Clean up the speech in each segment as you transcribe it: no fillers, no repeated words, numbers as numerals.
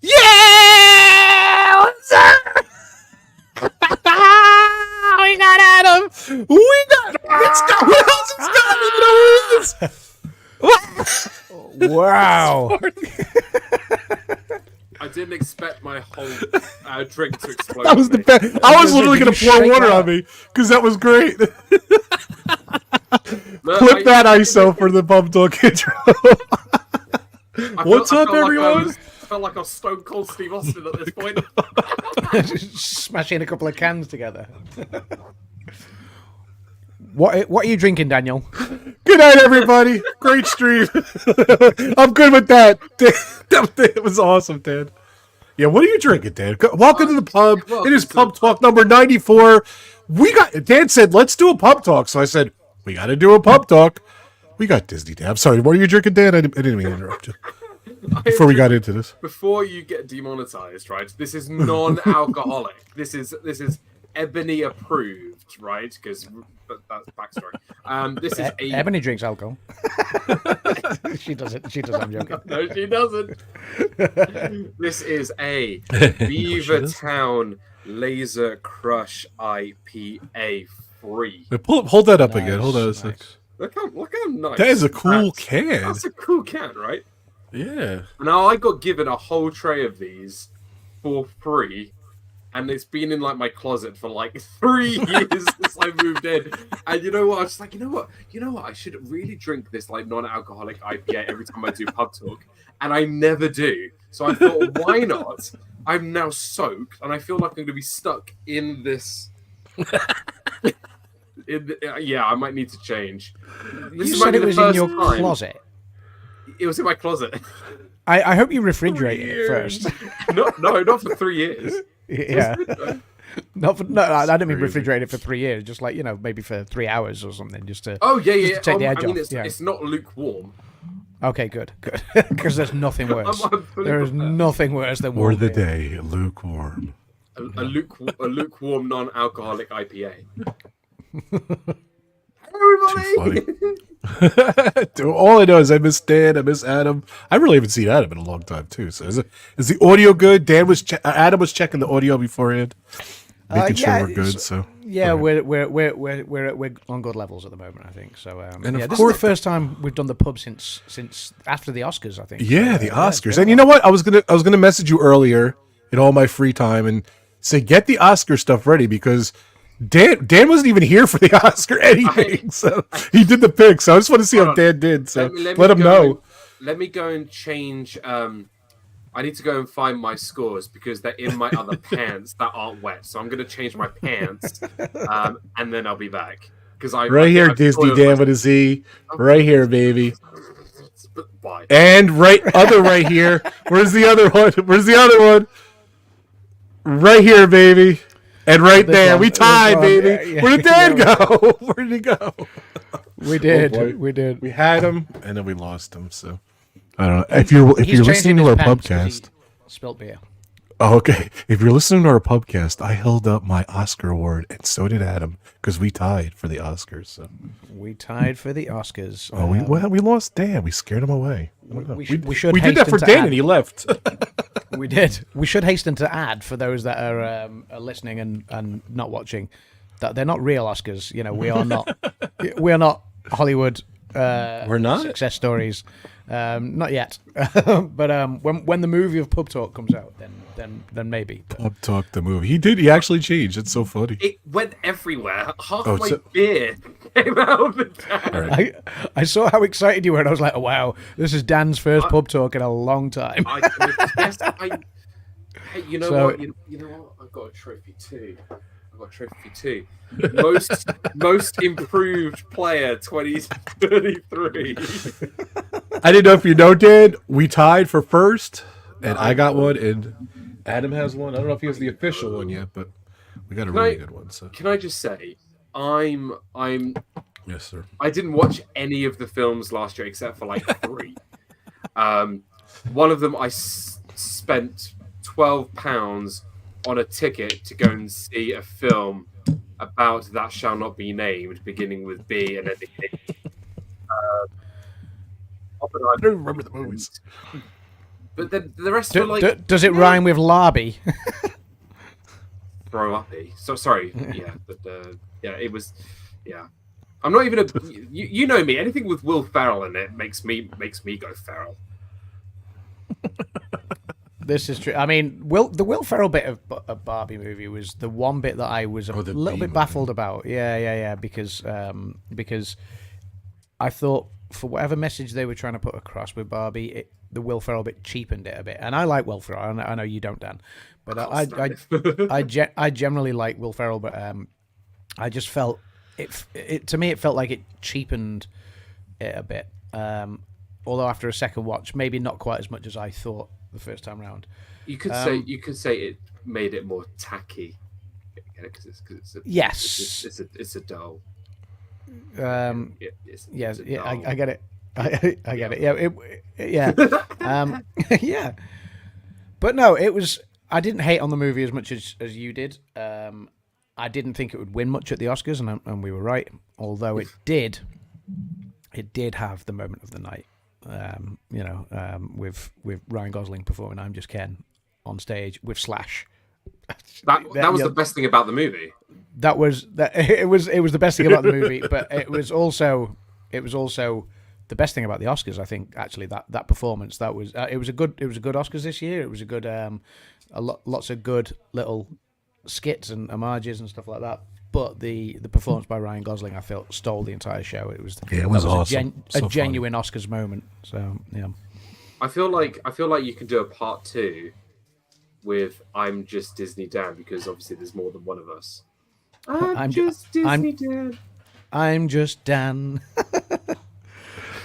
Yeah! What's up? We got Adam. We got. Let's go. Who else is got it? Wow. I didn't expect my whole drink to explode. That was the best. I was literally going to pour water on me because that was great. Clip that ISO for the Pub Talk intro. What's up, everyone? I felt like I was Stone Cold Steve Austin at this point. Smashing a couple of cans together. What are you drinking, Daniel? Good night, everybody. Great stream. I'm good with that. It was awesome, Dan. Yeah, what are you drinking, Dan? Welcome to the pub. It is Pub Talk number 94. Dan said, let's do a pub talk. So I said, we got to do a pub talk. We got Disney, Dan. I'm sorry. What are you drinking, Dan? I didn't mean to interrupt you. Before we got into this. Before you get demonetized, right? This is non-alcoholic. This is Ebony approved, right? Because that's backstory. This is Ebony drinks alcohol. She doesn't. I'm joking. No, she doesn't. This is a Beaver Town Laser Crush IPA free. Wait, hold that up again. Hold on a sec. Look how nice. That is a cool can. That's a cool can, right? Yeah. Now I got given a whole tray of these for free, and it's been in like my closet for like 3 years since I moved in. And you know what? I was like, you know what? I should really drink this like non-alcoholic IPA every time I do pub talk, and I never do. So I thought, why not? I'm now soaked, and I feel like I'm going to be stuck in this. Yeah, I might need to change. You said it was in your closet. It was in my closet. I hope you refrigerate it first. No, not for 3 years. Yeah. I don't mean refrigerate it for 3 years. Just like, maybe for 3 hours or something. Just to to take the edge off. It's not lukewarm. Okay, good. Because there's nothing worse. There is nothing worse than warm the day, lukewarm. A lukewarm non-alcoholic IPA. Everybody. All I know is I miss Dan, I miss Adam. I really haven't seen Adam in a long time too. So is the audio good? Adam was checking the audio beforehand, making sure we're good. So yeah, we're on good levels at the moment, I think. So and of this course, is the first time we've done the pub since after the Oscars, I think. Yeah, the Oscars. And you know what? I was gonna message you earlier in all my free time and say get the Oscar stuff ready because Dan wasn't even here for the Oscar anything, so he did the pick. So I just want to see how Dan did. So let him know. Let me go and change. I need to go and find my scores because they're in my other pants that aren't wet. So I'm going to change my pants, and then I'll be back. Here, Disney Dan with a Z. Right here, baby. And right here. Where's the other one? Right here, baby. And right there, we tied, baby. Yeah. Where did Dan go? Where did he go? We did. We did. We had him, and then we lost him. So I don't know. If you're listening to our pubcast, spilt beer. Oh, okay. If you're listening to our pubcast, I held up my Oscar award, and so did Adam, because we tied for the Oscars. So we tied for the Oscars. Oh, we lost Dan. We scared him away. We did that for Dan, and he left. We did. We should hasten to add for those that are listening and not watching that they're not real Oscars. We are not. We are not Hollywood. We're not success stories. Not yet. But when the movie of Pub Talk comes out, then maybe. Pub Talk the movie. He actually changed. It's so funny. It went everywhere. Half my beer came out of the can. Right. I saw how excited you were, and I was like, oh, wow, this is Dan's first Pub Talk in a long time. Hey, you know what? You know what? I've got a trophy too. Most improved player 2033. I didn't know if you know, Dan. We tied for first, and I got one, and Adam has one. I don't know if he has the official one yet, but we got a really good one. So can I just say, I'm. Yes, sir. I didn't watch any of the films last year except for like 3. One of them I spent £12 on a ticket to go and see a film about that shall not be named, beginning with B and ending. I don't remember the movies. But then the rest were like. Does it rhyme with larby? Throw uppy. So sorry. Yeah, but yeah, it was. Yeah, I'm not even a. You know me. Anything with Will Ferrell in it makes me go feral. This is true. I mean, the Will Ferrell bit of Barbie movie was the one bit that I was a little bit baffled about. Yeah. Because I thought for whatever message they were trying to put across with Barbie, the Will Ferrell bit cheapened it a bit. And I like Will Ferrell. I know you don't, Dan, but I generally like Will Ferrell. But I just felt it to me. It felt like it cheapened it a bit. Although after a second watch, maybe not quite as much as I thought the first time round. You could say it made it more tacky. It's a doll. I get it. I get it. Yeah, yeah. But no, it was. I didn't hate on the movie as much as you did. I didn't think it would win much at the Oscars, and we were right. Although it did have the moment of the night. With Ryan Gosling performing "I'm Just Ken" on stage with Slash. That was the best thing about the movie. It was the best thing about the movie, but it was also the best thing about the Oscars. I think actually that performance it was a good Oscars this year. It was a good lots of good little skits and homages and stuff like that. But the performance by Ryan Gosling, I felt, stole the entire show. It was awesome. A genuine Oscars moment. So yeah, I feel like you can do a part 2 with "I'm Just Disney Dan" because obviously there's more than one of us. I'm just Disney Dan. I'm just Dan.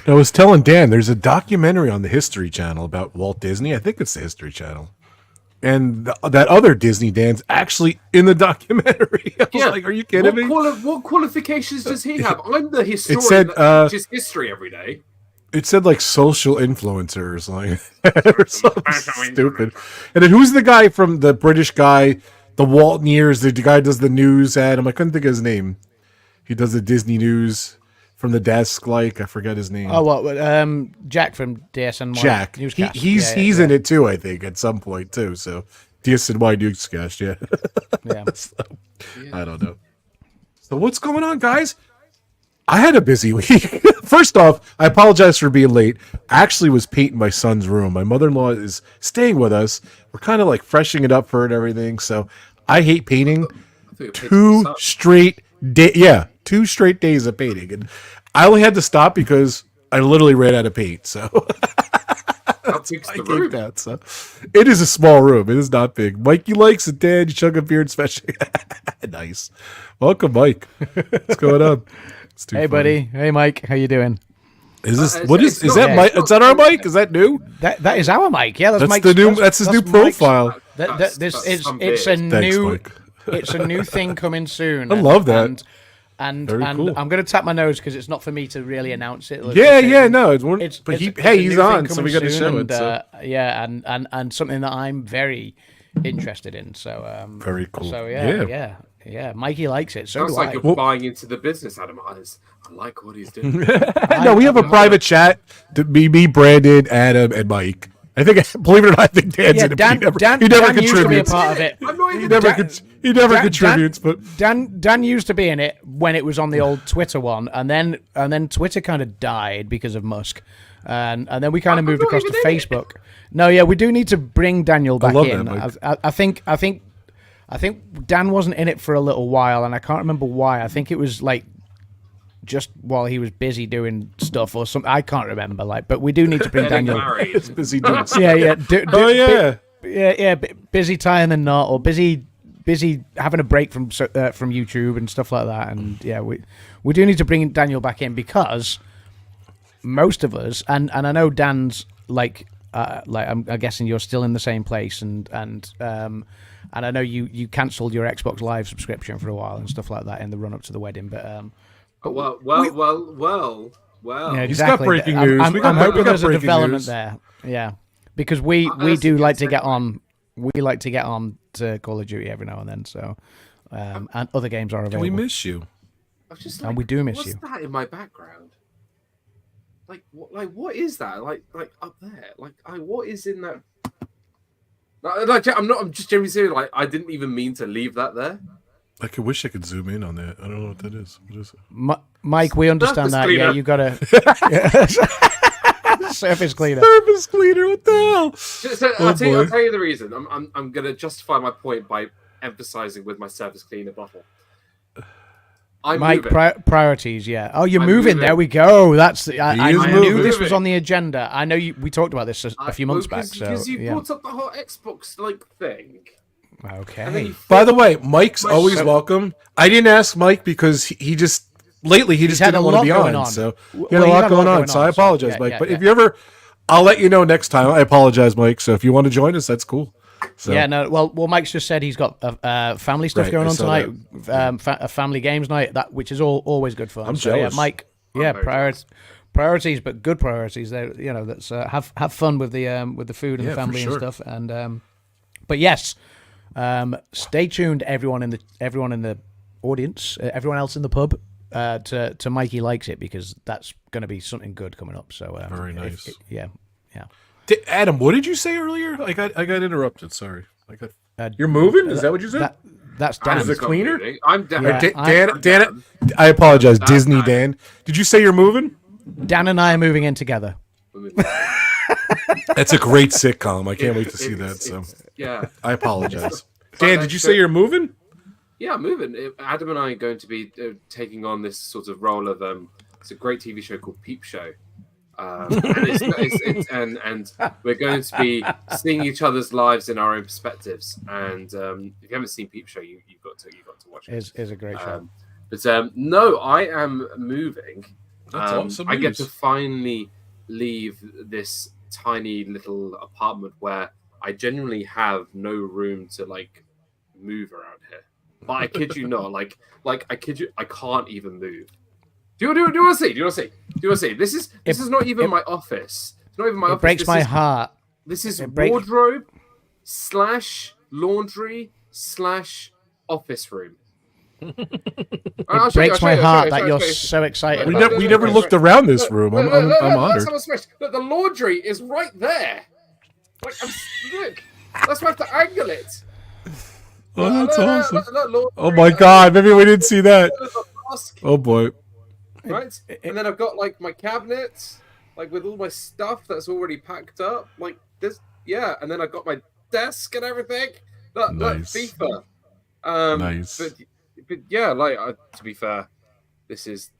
I was telling Dan, there's a documentary on the History Channel about Walt Disney. I think it's the History Channel. And that other Disney Dan's actually in the documentary. I was like, are you kidding me? What qualifications does he have? I'm the historian that teaches history every day. It said like social influencers, like or something stupid. And then who's the guy from the British guy, the Walt Nears, the guy who does the news ad? I couldn't think of his name. He does the Disney news from the desk, I forget his name. Oh, what? Jack from DSNY. Jack. Newscast. He's in it too, I think, at some point too. So DSNY Newscast, yeah. Yeah. So, I don't know. So what's going on, guys? I had a busy week. First off, I apologize for being late. I actually was painting my son's room. My mother-in-law is staying with us. We're kind of like freshening it up for her and everything. So I hate painting. 2 straight days of painting, and I only had to stop because I literally ran out of paint. So How big's the room? So it is a small room. It is not big. Mikey likes it, Dad. You chug a beer and especially nice. Welcome, Mike. What's going on? Hey, buddy. Hey, Mike. How you doing? Is this is that Mike? Is that our mic? Is that new? That is our mic. Yeah, that's Mike's, the new. That's his new profile. It's a new. Mike. It's a new thing coming soon. I love that. And Very cool. I'm going to tap my nose because it's not for me to really announce it. He's on, so we got to show it. So. And something that I'm very interested in. So very cool. So yeah. Mikey likes it. So sounds do like I. you're buying into the business, Adam. I like what he's doing. No, we have a private chat to me, Brandon, Adam, and Mike. I think, believe it or not, I think Dan's in it. He never contributes. Used to be a part of it. He never contributes. But Dan used to be in it when it was on the old Twitter one, and then Twitter kind of died because of Musk, and then we kind of moved across to Facebook. No, yeah, we do need to bring Daniel back in. I think Dan wasn't in it for a little while, and I can't remember why. I think it was like just while he was busy doing stuff or something. I can't remember. But we do need to bring Daniel. He's busy doing stuff. Yeah. Busy tying the knot, or busy having a break from YouTube and stuff like that. And yeah, we do need to bring Daniel back in because most of us, and I know Dan's I'm guessing you're still in the same place, and I know you cancelled your Xbox Live subscription for a while and stuff like that in the run up to the wedding, but well. Yeah, exactly. He's got breaking news. I'm hoping there's a development there. Yeah, because we do like to get on. We like to get on to Call of Duty every now and then. So, and other games are available. We miss you. I was just and we do miss you. What's that in my background? What is that? Like up there? What is in that Like, I'm just genuinely serious. Like, I didn't even mean to leave that there. I could wish I could zoom in on that. I don't know what that is. What is it? Mike, we understand that. Cleaner. Yeah, you got to surface cleaner. Surface cleaner. What the hell? So, I'll tell you the reason. I'm going to justify my point by emphasizing with my surface cleaner bottle. Mike, priorities, yeah. Oh, you're moving. There we go. That's the. I knew this was on the agenda. I know we talked about this a few months back. Because you brought up the whole Xbox thing. Okay. By the way, Mike's always welcome. I didn't ask Mike because he just didn't want to be on. So he had a lot going on. So I apologize, Mike. But if you ever, I'll let you know next time. I apologize, Mike. So if you want to join us, that's cool. So. Yeah, no. Well, Mike's just said he's got family stuff going on tonight, a family games night, which is always good fun. I'm jealous. Yeah, Mike. Priorities, but good priorities. They, that's have fun with the food and the family and stuff. And but yes, stay tuned, everyone in the audience, everyone else in the pub, to Mikey Likes It, because that's going to be something good coming up. So very nice. Yeah. Adam, what did you say earlier? I got interrupted. Sorry. You're moving? Is that what you said? That's Dan. As a cleaner? I'm Dan. Dan, I apologize. Disney Dan. Did you say you're moving? Dan and I are moving in together. That's a great sitcom. I can't wait to see that. So yeah, I apologize. Dan, did you say you're moving? Yeah, I'm moving. Adam and I are going to be taking on this sort of role of it's a great TV show called Peep Show. And we're going to be seeing each other's lives in our own perspectives. And if you haven't seen Peep Show, you've got to watch it. It's a great show. But no, I am moving. That's awesome. I get to finally leave this tiny little apartment where I genuinely have no room to move around here. But I kid you not, I kid you, I can't even move. Do you want to see? This is not even my office. It's not even my office. It breaks my heart. This is wardrobe / laundry / office room. It breaks my heart that you're so excited. We never looked around this room. I'm honored. Look, the laundry is right there. Look, that's why I have to angle it. Oh, that's awesome. Oh my God, maybe we didn't see that. Oh boy. Right, and then I've got my cabinets, with all my stuff that's already packed up, this, and then I've got my desk and everything. Look, FIFA. Nice. But yeah, to be fair, this is.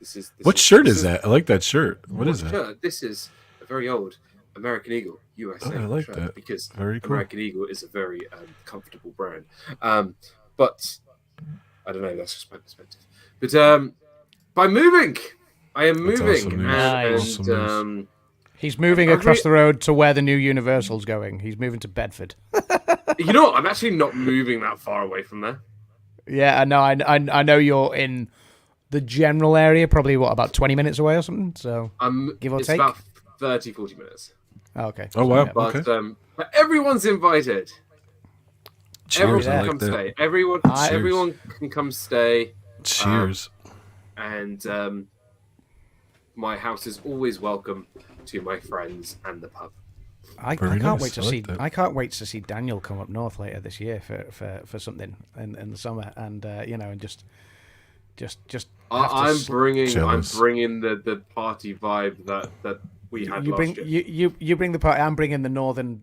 What shirt is that? I like that shirt. What is that? Shirt? This is a very old American Eagle USA. I like shirt that. Because very cool. American Eagle is a very comfortable brand. But I don't know. That's just my perspective. But by moving, I am moving, awesome. He's moving across the road to where the new Universal's going. He's moving to Bedford. You know what? I'm actually not moving that far away from there. Yeah, I know you're in the general area, probably about 20 minutes away or something. So give or take, about 30, 40 minutes. Oh, okay. Oh wow. But everyone's invited. Cheers. Everyone can come stay. Everyone can come stay. Cheers. And my house is always welcome to my friends and the pub. I can't wait to see. I can't wait to see Daniel come up north later this year for something in the summer, and and just. I'm bringing the party vibe that we had last year. You bring the party. I'm bringing the northern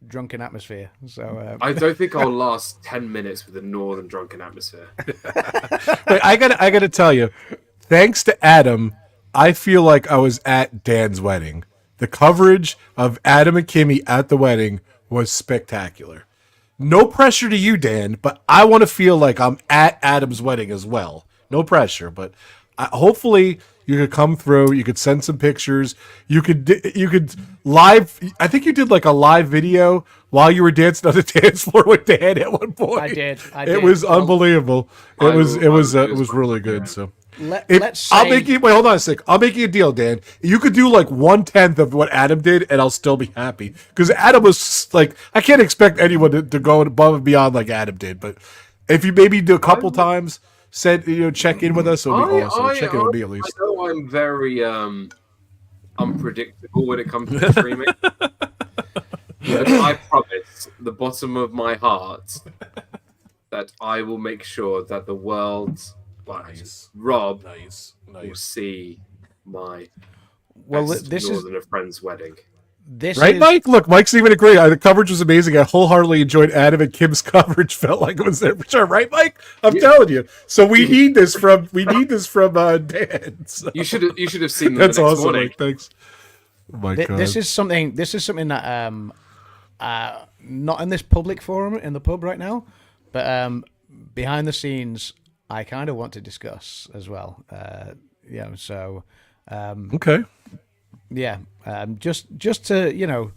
drunken atmosphere. So I don't think I'll last 10 minutes with the northern drunken atmosphere. Wait, I gotta tell you, thanks to Adam, I feel like I was at Dan's wedding. The coverage of Adam and Kimmy at the wedding was spectacular. No pressure to you, Dan, but I want to feel like I'm at Adam's wedding as well. No pressure, but hopefully you could come through. You could send some pictures. You could live. I think you did a live video while you were dancing on the dance floor with Dan at one point. I did. It was unbelievable. It was really good. So. Let's say... I'll make you wait. Hold on a sec. I'll make you a deal, Dan. You could do 1/10 of what Adam did, and I'll still be happy. Because Adam was I can't expect anyone to go above and beyond like Adam did. But if you maybe do a couple times, check in with us, it'll be awesome. Check in with me at least. I know I'm very unpredictable when it comes to streaming. But I promise, the bottom of my heart, that I will make sure that the world, Rob, will see my best Northern of Friends wedding. Mike? Look, Mike's even agreeing. The coverage was amazing. I wholeheartedly enjoyed Adam and Kim's coverage. Felt like it was there for sure, right, Mike? I'm telling you. So we need this from Dan. So. You should have seen them. That's the next awesome. morning. Mike. Thanks. Oh my God. This is something that not in this public forum in the pub right now, but behind the scenes, I kind of want to discuss as well. So okay. Yeah, just to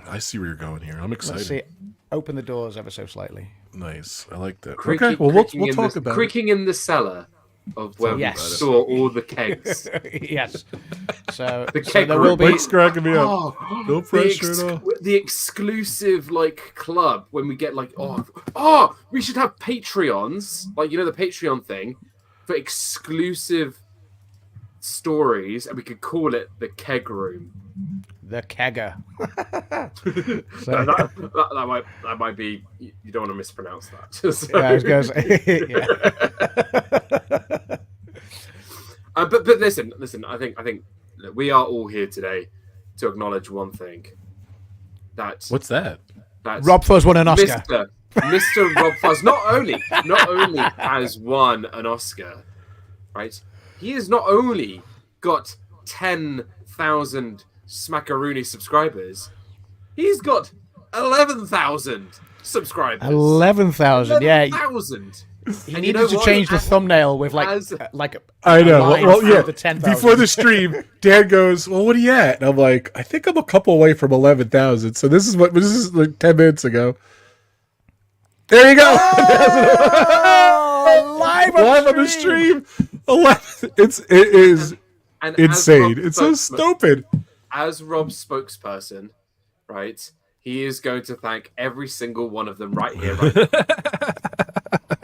I see where you're going here. I'm excited. Let's see, open the doors ever so slightly. Nice, I like that. Okay, well we'll talk about creaking in the cellar of where we store all the kegs. Yes. So the keg there will be. Mike's cracking me up. No pressure at all. The exclusive club when we get we should have Patreons, the Patreon thing for exclusive stories, and we could call it the keg room. The kegger. that might be. You don't want to mispronounce that. So. Yeah, I was going to say. Yeah. But listen. I think we are all here today to acknowledge one thing. What's that? Rob Fuzz won an Oscar. Mr. Rob Fuzz not only has won an Oscar, right? He has not only got 10,000 Smackaroony subscribers, he's got 11,000 subscribers. 11,000, yeah. 11,000. He needed to change the thumbnail with I know. Well, yeah. Before the stream, Dan goes, "Well, what are you at?" And I'm like, "I think I'm a couple away from 11,000." So this is like 10 minutes ago. There you go. Live on the stream. 11. It is insane. It's so stupid. As Rob's spokesperson, right? He is going to thank every single one of them right here, right now.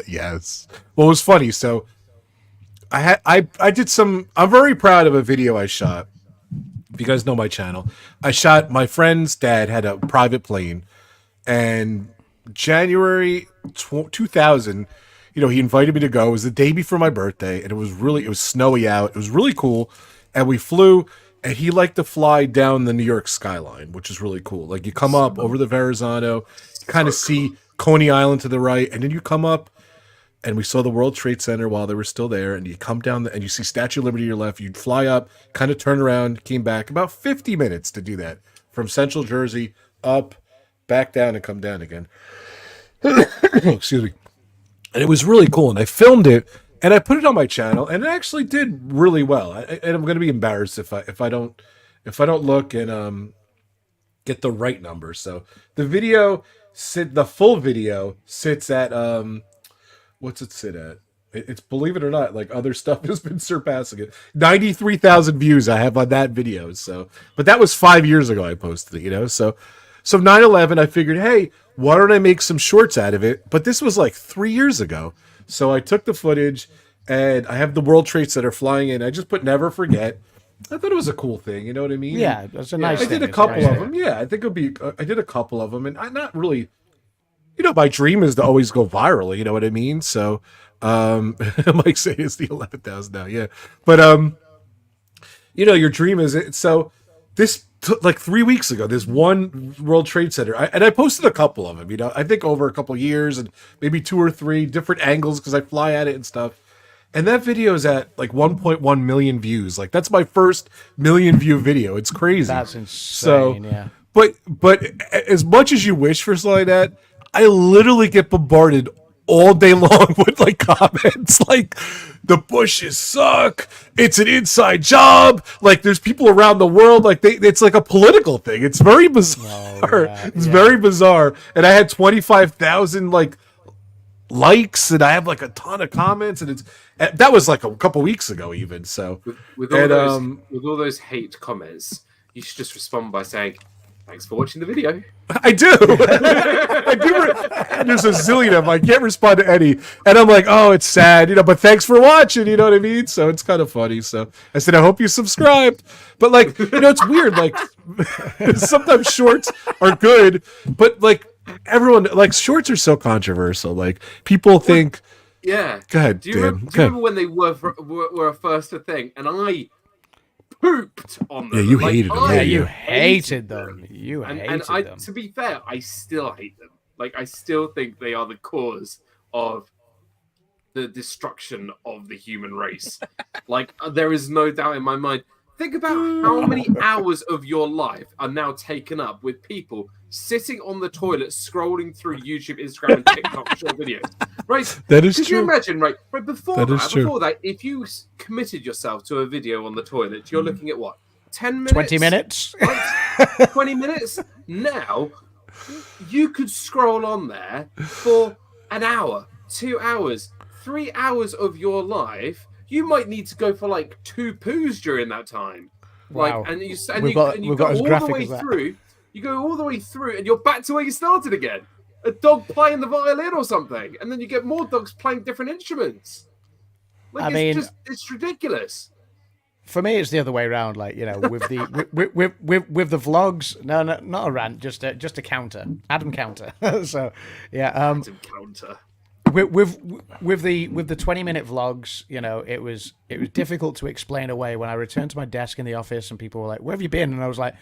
Yes. Well, it was funny. So I did some. I'm very proud of a video I shot. If you guys know my channel, I shot my friend's dad had a private plane, and January 2000. He invited me to go. It was the day before my birthday, and it was snowy out. It was really cool, and we flew. And he liked to fly down the New York skyline, which is really cool. Like you come up over the Verrazano, kind of see Coney Island to the right, and then you come up, and we saw the World Trade Center while they were still there, and you come down and you see Statue of Liberty to your left. You'd fly up, kind of turn around, came back. About 50 minutes to do that from Central Jersey up, back down, and come down again. Excuse me. And it was really cool, and I filmed it. And I put it on my channel, and it actually did really well. And I'm going to be embarrassed if I don't look and get the right number. So the full video sits at what's it sit at? It's, believe it or not, like other stuff has been surpassing it. 93,000 views I have on that video. So, but that was 5 years ago I posted it. So 9/11, I figured, hey, why don't I make some shorts out of it? But this was like 3 years ago. So I took the footage, and I have the World Trade Center flying in. I just put "Never Forget." I thought it was a cool thing. You know what I mean? Yeah, that's a nice thing. I did a couple of them. Yeah, I think it'll be. I did a couple of them, and I'm not really. My dream is to always go viral. You know what I mean? So, Mike saying it's the 11,000 now. Yeah, but your dream is it. So this. Like 3 weeks ago, this one World Trade Center, I posted a couple of them, I think over a couple of years and maybe 2 or 3 different angles because I fly at it and stuff. And that video is at like 1.1 million views. Like that's my first million view video. It's crazy. That's insane. Yeah. But as much as you wish for something like that, I literally get bombarded all day long with like comments like the Bushes suck, it's an inside job, like there's people around the world like it's like a political thing. It's very bizarre. It's very bizarre. And I had 25,000 like likes, and I have like a ton of comments, and that was like a couple weeks ago even. So with all those hate comments, you should just respond by saying, Thanks for watching the video. I do. I do. There's a zillion of them. I can't respond to any. And I'm like, oh, it's sad, but thanks for watching, you know what I mean? So it's kind of funny. So I said, I hope you subscribed. But like, it's weird. Like sometimes shorts are good, but like everyone, like shorts are so controversial. Like people think. Yeah. Go ahead, do you remember when they were first a thing? And I pooped on them. Yeah, you hated them. Yeah, you hated them. You hated them. To be fair, I still hate them. Like, I still think they are the cause of the destruction of the human race. Like, there is no doubt in my mind. Think about how many hours of your life are now taken up with people sitting on the toilet scrolling through YouTube, Instagram, and TikTok short videos. Right? That is true. Could you imagine, right before that, if you committed yourself to a video on the toilet, you're looking at what? 10 minutes? 20 minutes? 20 minutes? Now, you could scroll on there for an hour, 2 hours, 3 hours of your life. You might need to go for like 2 poos during that time. Wow. Like, and you go all the way through. You go all the way through, and you're back to where you started again. A dog playing the violin or something, and then you get more dogs playing different instruments. Like, it's ridiculous. For me, it's the other way around. Like, with the with the vlogs. No, not a rant. Just a counter. Adam counter. So yeah. Adam counter. With the 20-minute vlogs, it was difficult to explain away when I returned to my desk in the office and people were like, "Where have you been?" And I was like,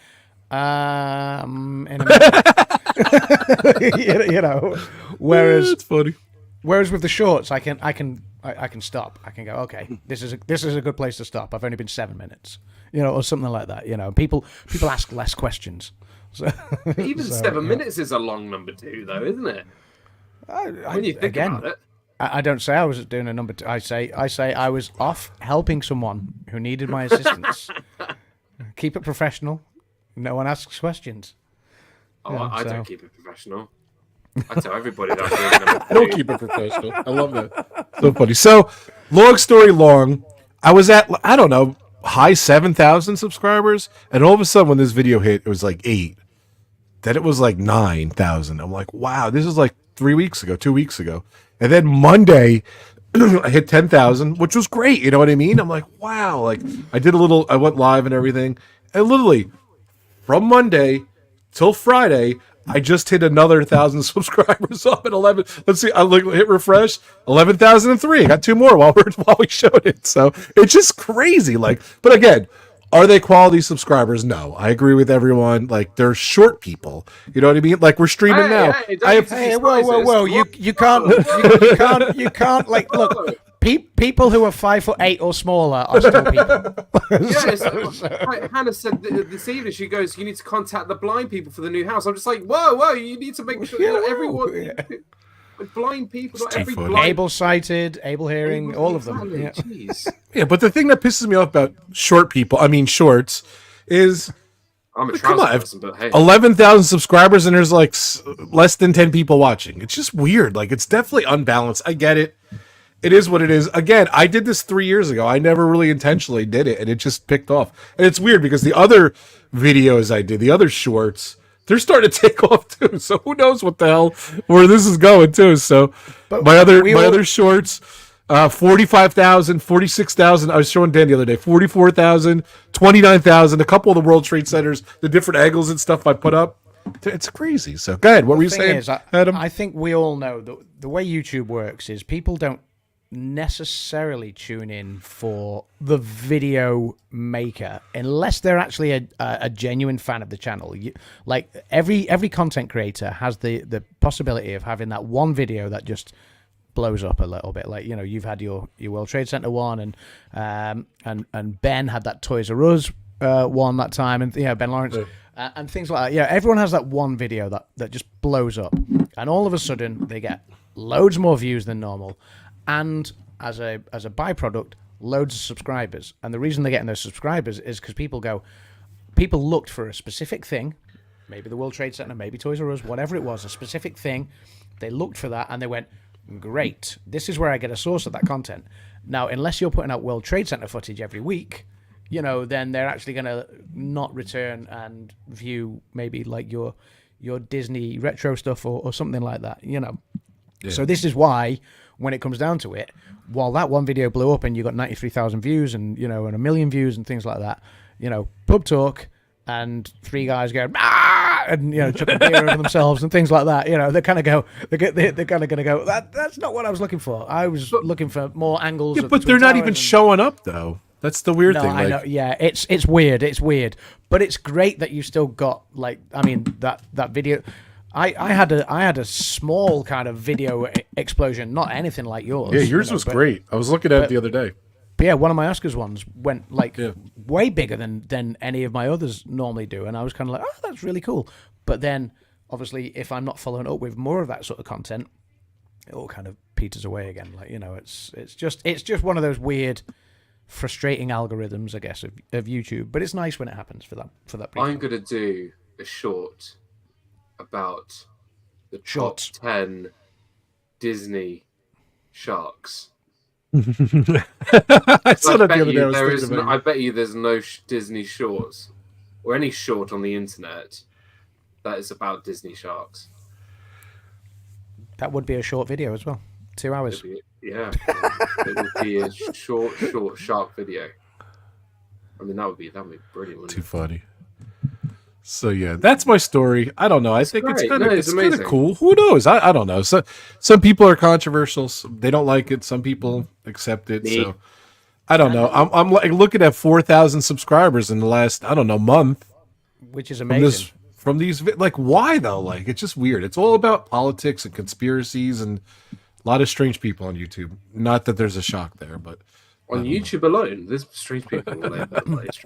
in a minute. Whereas it's funny. Whereas with the shorts, I can stop. I can go, okay, this is a good place to stop. I've only been 7 minutes, or something like that. People ask less questions. So, even 7 minutes is a long number too, though, isn't it? When you think about it. I don't say I was doing a number two. I say I was off helping someone who needed my assistance. Keep it professional. No one asks questions. Oh, I don't keep it professional. I tell everybody that. I don't keep it professional. I love that. So funny. So, long story long, I was at, I don't know, high 7,000 subscribers, and all of a sudden when this video hit, it was like 8. Then it was like 9,000. I'm like, wow, this is like 2 weeks ago. And then Monday, I hit 10,000, which was great. You know what I mean? I'm like, wow. Like, I went live and everything. And literally, from Monday till Friday, I just hit another 1,000 subscribers up at 11. Let's see. I hit refresh. 11,003. I got 2 more while we showed it. So it's just crazy. Like, but again, are they quality subscribers? No, I agree with everyone. Like, they're short people. You know what I mean? Like, we're streaming now. Whoa! You can't. Like, look. People who are 5'8" or smaller are still people. Like Hannah said this evening, she goes, "You need to contact the blind people for the new house." I'm just like, whoa! You need to make sure that everyone, like, blind people, not every blind, able-sighted, able-hearing, all of them. Yeah. Jeez. Yeah, but the thing that pisses me off about shorts, is I'm a trouser person, but hey, 11,000 subscribers and there's like less than 10 people watching. It's just weird. Like, it's definitely unbalanced. I get it. It is what it is. Again, I did this 3 years ago. I never really intentionally did it, and it just picked off. And it's weird because the other videos I did, the other shorts, they're starting to take off too. So who knows what the hell where this is going too. So my other shorts, 45,000, 46,000. I was showing Dan the other day, 44,000, 29,000. A couple of the World Trade Centers, the different angles and stuff I put up. It's crazy. So go ahead. What were you saying, Adam? I think we all know the way YouTube works is people don't necessarily tune in for the video maker unless they're actually a genuine fan of the channel. Like every content creator has the possibility of having that one video that just blows up a little bit. Like, you've had your World Trade Center one, and Ben had that Toys R Us one that time, and Ben Lawrence. And things like that. Yeah, everyone has that one video that just blows up, and all of a sudden they get loads more views than normal, and as a byproduct, loads of subscribers. And the reason they're getting those subscribers is because people looked for a specific thing, maybe the World Trade Center, maybe Toys R Us, whatever it was, a specific thing. They looked for that and they went, great, this is where I get a source of that content. Now, unless you're putting out World Trade Center footage every week, then they're actually going to not return and view maybe like your Disney retro stuff or something like that, Yeah. So this is why, when it comes down to it, while that one video blew up and you got 93,000 views and, and 1 million views and things like that, Pub Talk and 3 guys go, and, chucking beer over themselves and things like that, they kind of go, they're kind of going to go, that's not what I was looking for. I was looking for more angles. Yeah, but they're not even showing up, though. That's the weird thing. I know. Yeah, it's weird. It's weird, but it's great that you still got that video. I had a small kind of video explosion, not anything like yours. Yeah, yours was great. I was looking at it the other day. But yeah, one of my Oscars ones went way bigger than any of my others normally do, and I was kind of like, oh, that's really cool. But then, obviously, if I'm not following up with more of that sort of content, it all kind of peters away again. It's just one of those weird, frustrating algorithms, I guess, of YouTube. But it's nice when it happens for that. I'm gonna do a short about the top 10 Disney sharks. I saw that the other day. I bet you there's no Disney shorts or any short on the internet that is about Disney sharks. That would be a short video as well. 2 hours. It would be a short shark video. I mean, that would be brilliant. Too funny. So yeah, that's my story. I don't know. I think it's kind of cool. Who knows? I don't know. So some people are controversial. They don't like it. Some people accept it. Me. So I don't know. I'm like looking at 4,000 subscribers in the last month, which is amazing. From these, like, why though? Like, it's just weird. It's all about politics and conspiracies and a lot of strange people on YouTube. Not that there's a shock there, but on YouTube alone, there's strange people.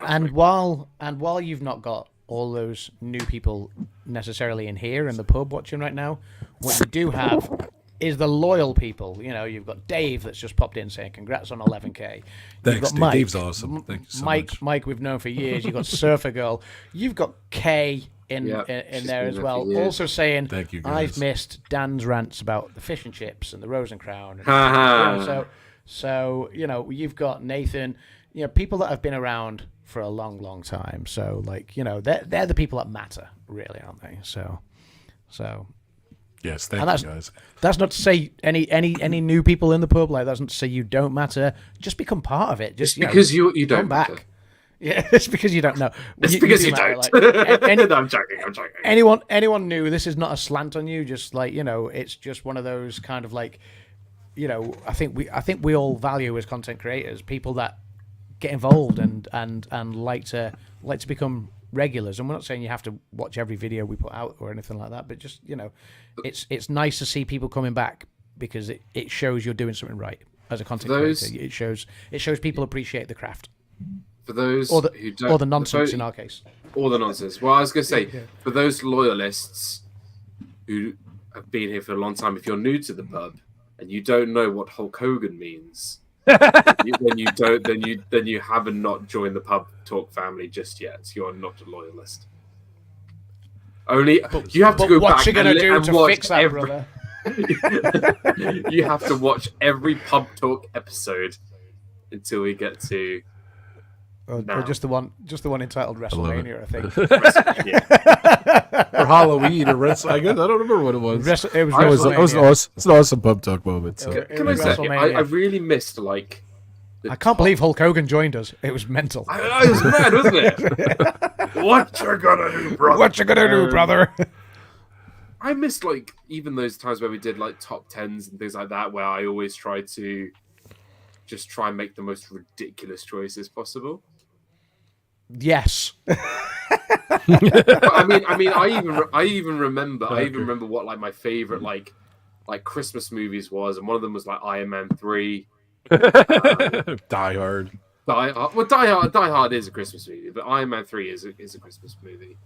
And while you've not got all those new people necessarily in here in the pub watching right now, what you do have is the loyal people. You've got Dave that's just popped in saying congrats on 11K. Thanks, Dave. Dave's awesome. Thank you so much. Mike, we've known for years. You've got Surfer Girl. You've got Kay in there as well, also saying, thank you, guys. I've missed Dan's rants about the fish and chips and the Rose and Crown. So you've got Nathan, people that have been around for a long, long time. So they're the people that matter, really, aren't they? So yes, thank you, guys. That's not to say any new people in the pub. That's not to say you don't matter. Just become part of it. Just because you don't come back. Yeah, it's because you don't know. It's because you don't. No, I'm joking. Anyone new? This is not a slant on you. Just it's just one of those kind of I think we all value as content creators people that get involved and like to become regulars. And we're not saying you have to watch every video we put out or anything like that, but just it's nice to see people coming back because it shows you're doing something right as a content creator. It shows people appreciate the craft. For those or who don't, or the nonsense in our case. Or the nonsense. Well, I was going to say, for those loyalists who have been here for a long time, if you're new to the pub and you don't know what Hulk Hogan means, then you haven't not joined the Pub Talk family just yet. You're not a loyalist. You have to go back and watch brother? You have to watch every Pub Talk episode until we get to. Or just the one entitled WrestleMania, I think. Or Halloween or Wrestle. I guess I don't remember what it was. It was it's an awesome Pub Talk moment. So. Can I say I really missed I can't believe Hulk Hogan joined us. It was mental. It was mad, wasn't it? What you gonna do, brother? What you gonna do, brother? I missed even those times where we did top 10s and things like that, where I always try to just try and make the most ridiculous choices possible. Yes. I even remember what my favorite Christmas movies was, and one of them was Iron Man 3. Die Hard. Well, Die Hard is a Christmas movie, but Iron Man 3 is a Christmas movie.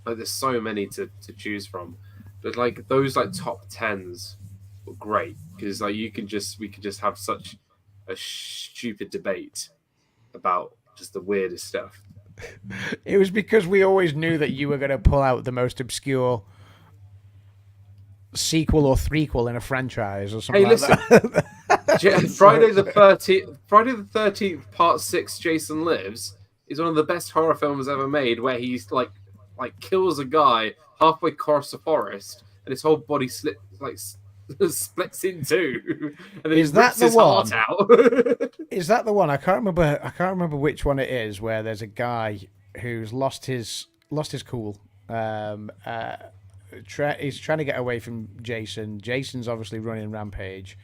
There's so many to choose from, but those top 10s were great because we can just have such a stupid debate about just the weirdest stuff. It was because we always knew that you were going to pull out the most obscure sequel or threequel in a franchise or something that. Friday the 13th, Part 6, Jason Lives is one of the best horror films ever made, where he's like kills a guy halfway across the forest, and his whole body splits in two, and then Is he that rips the his one? heart out. Is that the one? I can't remember which one it is. Where there's a guy who's lost his cool. He's trying to get away from Jason. Jason's obviously running rampage,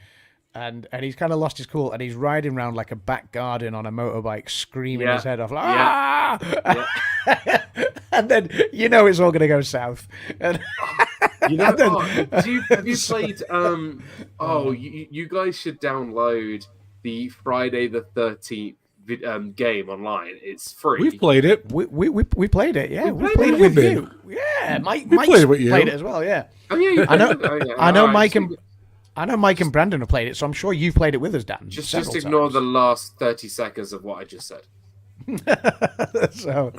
and he's kind of lost his cool, and he's riding around like a back garden on a motorbike, screaming his head off, like, ah! And then it's all gonna go south. And have you played? You guys should download the Friday the 13th game online. It's free. We've played it. We played it. Yeah, we played played it it with with you. Yeah, Mike played it with you. played it as well. Yeah. Oh yeah, you I know. played it. Oh, yeah. I know Alright, Mike and Brandon have played it, so I'm sure you've played it with us, Dan. Just several ignore times. the last 30 seconds of what I just said. So,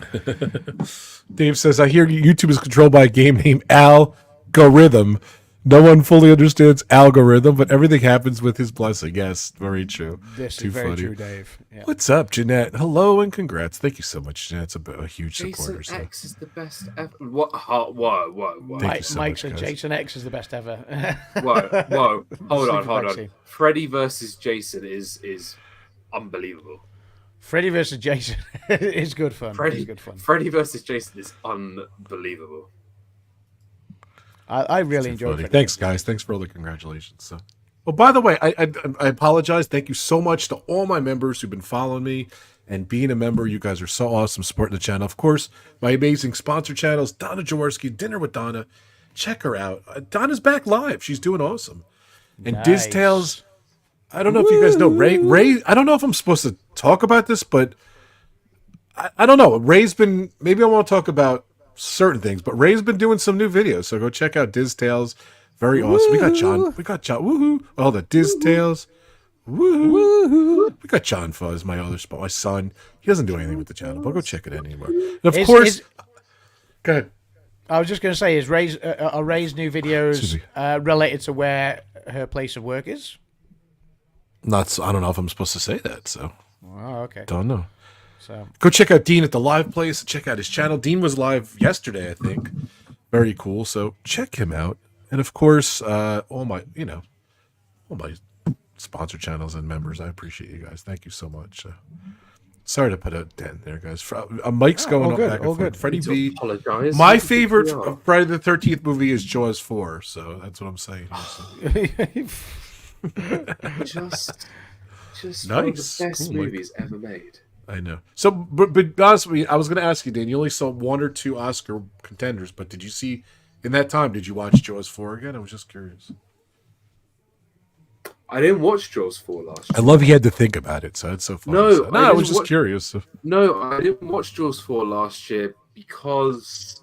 Dave says, I hear YouTube is controlled by a game named Algorithm. No one fully understands algorithm, but everything happens with his blessing. Yes, very true. this Too is very funny. true, Dave. Yeah. What's up, Jeanette? Hello and congrats. Thank you so much, Jeanette's a huge supporter. Jason So. X is the best ever. What? Whoa. Thank you so Mike much, said guys. Jason X is the best ever. Whoa. Hold Super on. vaccine. Freddy versus Jason is unbelievable. Freddy versus Jason is good fun. It's good fun. Freddy versus Jason is unbelievable. I really enjoyed Funny. Freddy. Thanks, guys. Thanks for all the congratulations. So, oh, by the way, I apologize. Thank you so much to all my members who've been following me and being a member. You guys are so awesome, supporting the channel. Of course, my amazing sponsor channels, Donna Jaworski, Dinner with Donna. Check her out. Donna's back live. She's doing awesome. And Nice. Diz Tales. I don't know if you guys know Ray. I don't know if I'm supposed to talk about this, but I don't know. Ray's been. Maybe I want to talk about certain things, but Ray's been doing some new videos. So go check out Diz Tales. Very awesome. We got John. Woohoo! Oh, the Diz Tales. Woohoo! We got John Fuzz, my son. He doesn't do anything with the channel, but go check it out anymore. And of course, go ahead. I was just going to say, are Ray's new videos related to where her place of work is? I don't know if I'm supposed to say that. So. Oh, okay. Don't know. So go check out Dean at the live place. Check out his channel. Dean was live yesterday, I think. Very cool. So check him out. And of course, all my sponsor channels and members. I appreciate you guys. Thank you so much. Sorry to put a dent there, guys. Mike's going up back and forth. Freddie B. Apologize. My favorite Friday the 13th movie is Jaws 4. So that's what I'm saying. Just Nice. one of the best Cool, movies ever made. I know. So, but honestly, I was going to ask you, Dan. You only saw one or two Oscar contenders, but did you see in that time? Did you watch Jaws 4 again? I was just curious. I didn't watch Jaws 4 last year. I love he had to think about it, so it's so funny. No, I was just curious. So. No, I didn't watch Jaws 4 last year because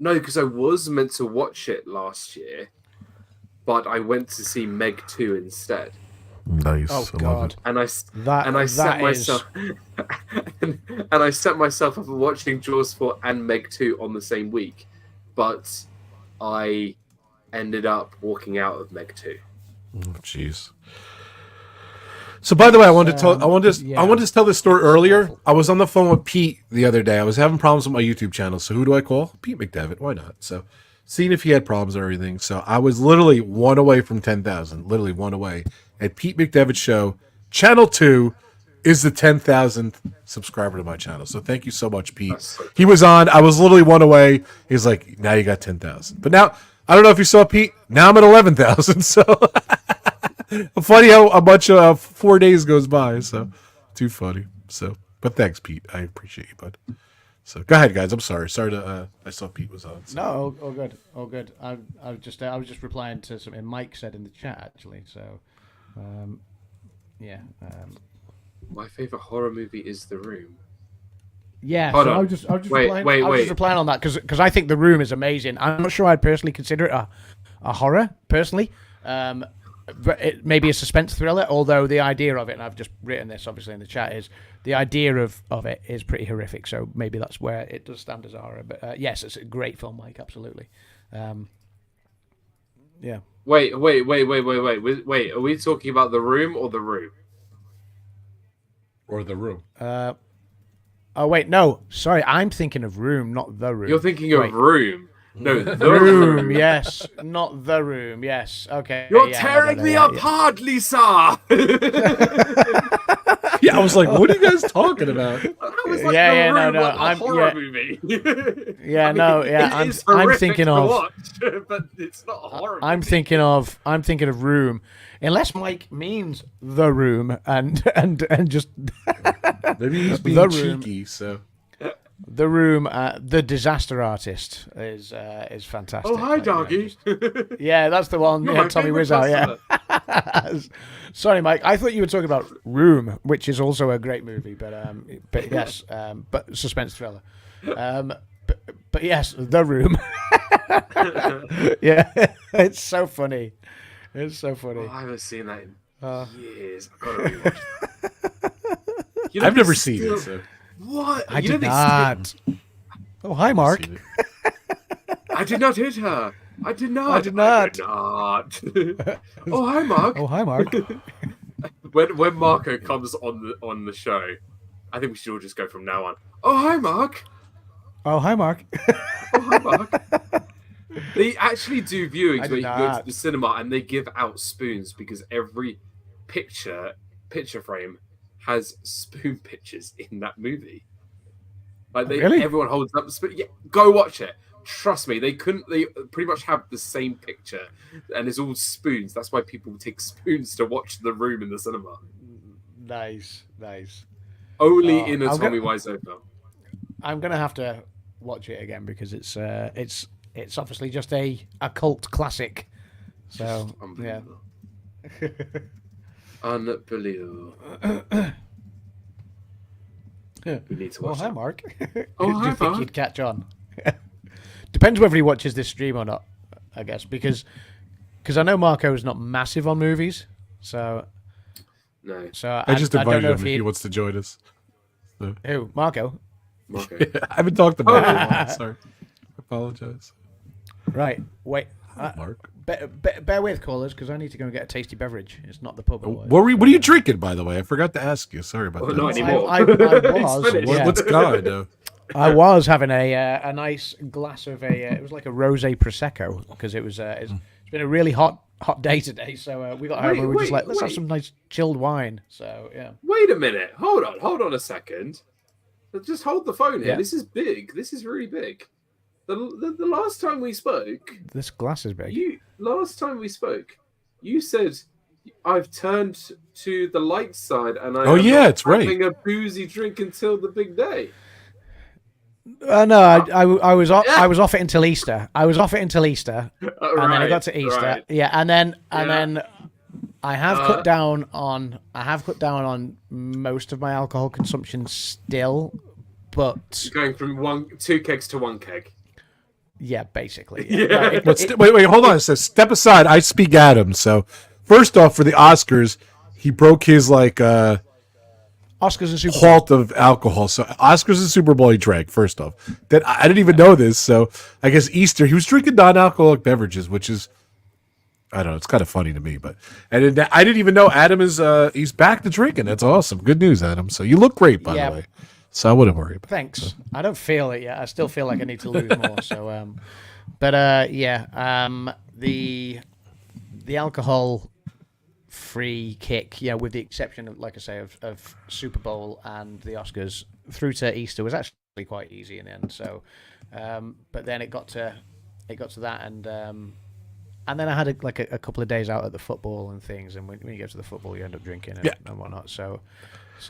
I was meant to watch it last year, but I went to see Meg 2 instead. Nice. Oh I love God! it. And I set myself up for watching Jaws 4 and Meg 2 on the same week, but I ended up walking out of Meg 2. Oh, jeez. So, by the way, I wanted to tell this story earlier. I was on the phone with Pete the other day. I was having problems with my YouTube channel. So, who do I call? Pete McDevitt. Why not? So, seeing if he had problems or everything. So, I was literally one away from 10,000. Literally one away. At Pete McDevitt Show, Channel 2 is the 10,000th subscriber to my channel. So, thank you so much, Pete. He was on. I was literally one away. He's like, now you got 10,000. But now, I don't know if you saw Pete. Now I'm at 11,000. So, funny how a bunch of 4 days goes by. So, too funny. So, but thanks, Pete. I appreciate you, bud. So, go ahead, guys. I'm sorry. Sorry to. I saw Pete was on. So. No, all good. I was just replying to something Mike said in the chat actually. So, yeah. My favorite horror movie is The Room. Yeah, Hold so on. I was just Wait. replying on that because I think The Room is amazing. I'm not sure I'd personally consider it a horror personally. But it may be a suspense thriller, although the idea of it, and I've just written this obviously in the chat, is the idea of it is pretty horrific. So maybe that's where it does stand as a horror. But yes, it's a great film, Mike. Absolutely. Yeah. Wait. Are we talking about The Room or The Room? Or The Room. Oh wait, no. Sorry, I'm thinking of Room, not The Room. You're thinking of Room. No, The Room. Yes, not The Room. Yes. Okay. You're tearing me apart, Lisa. Yeah, I was like, what are you guys talking about? No. I'm horror movie. Yeah, I mean, no, yeah. I'm thinking of. Watch, but it's not a horror. I'm thinking of Room, unless Mike means The Room and just Maybe he's being The Room. cheeky. So The Room, The Disaster Artist is fantastic. Oh, hi, doggy. Yeah, that's the one. You're yeah, my Tommy favorite Wiseau. Yeah. customer. Sorry, Mike. I thought you were talking about Room, which is also a great movie, but yes, but suspense thriller. But yes, The Room. Yeah, it's so funny. It's so funny. Oh, I haven't seen that in years. I've got to rewatch it. I've never seen it. So. What? I did not. Oh, hi, Mark. I did not hit her. I did not. I did not. Oh, hi, Mark. Oh, hi, Mark. When Marco comes on the show, I think we should all just go from now on. Oh, hi, Mark. Oh, hi, Mark. Oh, hi, Mark. They actually do viewings where you can go to not. the cinema and they give out spoons because every picture frame has spoon pictures in that movie. Like Really? Everyone holds up the spoon. Yeah, go watch it. Trust me, they pretty much have the same picture, and it's all spoons. That's why people take spoons to watch The Room in the cinema. Nice. Only in a I'm Tommy Wiseau film. I'm gonna have to watch it again because it's obviously just a cult classic. So yeah. Unbelievable. We need to watch Hi, that. Mark. Oh, Do hi, you think Mark. you'd catch on? Depends whether he watches this stream or not, I guess, because I know Marco is not massive on movies, so No. I just don't invited know him if he wants to join us. So. Who? Marco? Marco. I haven't talked about it in a while. Sorry. I apologize. Right. Wait. Mark. Bear with, callers, because I need to go and get a tasty beverage. It's not the pub. What are you drinking, by the way? I forgot to ask you. Sorry about that. Not anymore. I was. It's Yeah. What's God? I was having a nice glass of it was like a rosé prosecco because it's been a really hot day today. So we got home and we were just like, let's have some nice chilled wine. So yeah. Wait a minute. Hold on a second. Just hold the phone here. Yeah. This is big. This is really big. The last time we spoke, This glass is big. you said I've turned to the light side and I'm it's right. having a boozy drink until the big day. No, I was off it until Easter. And then I got to Easter. Right. Yeah, and then I have cut down on most of my alcohol consumption still, but Going from 2 kegs to 1 keg. yeah, basically. Yeah. Wait, hold on. So step aside. I speak Adam. So first off, for the Oscars, he broke his Oscars and Super Bowl. halt of alcohol. So Oscars and Super Bowl he drank, first off. Then I didn't even know this. So I guess Easter, he was drinking non-alcoholic beverages, which is, I don't know, it's kind of funny to me. And then I didn't even know Adam is, he's back to drinking. That's awesome. Good news, Adam. So you look great, by the way. So I wouldn't worry about it. Thanks. So. I don't feel it yet. I still feel like I need to lose more. So, the alcohol-free kick, with the exception of, like I say, of Super Bowl and the Oscars, through to Easter was actually quite easy in the end. So, but then it got to that, and then I had a couple of days out at the football and things, and when you go to the football, you end up drinking and whatnot. So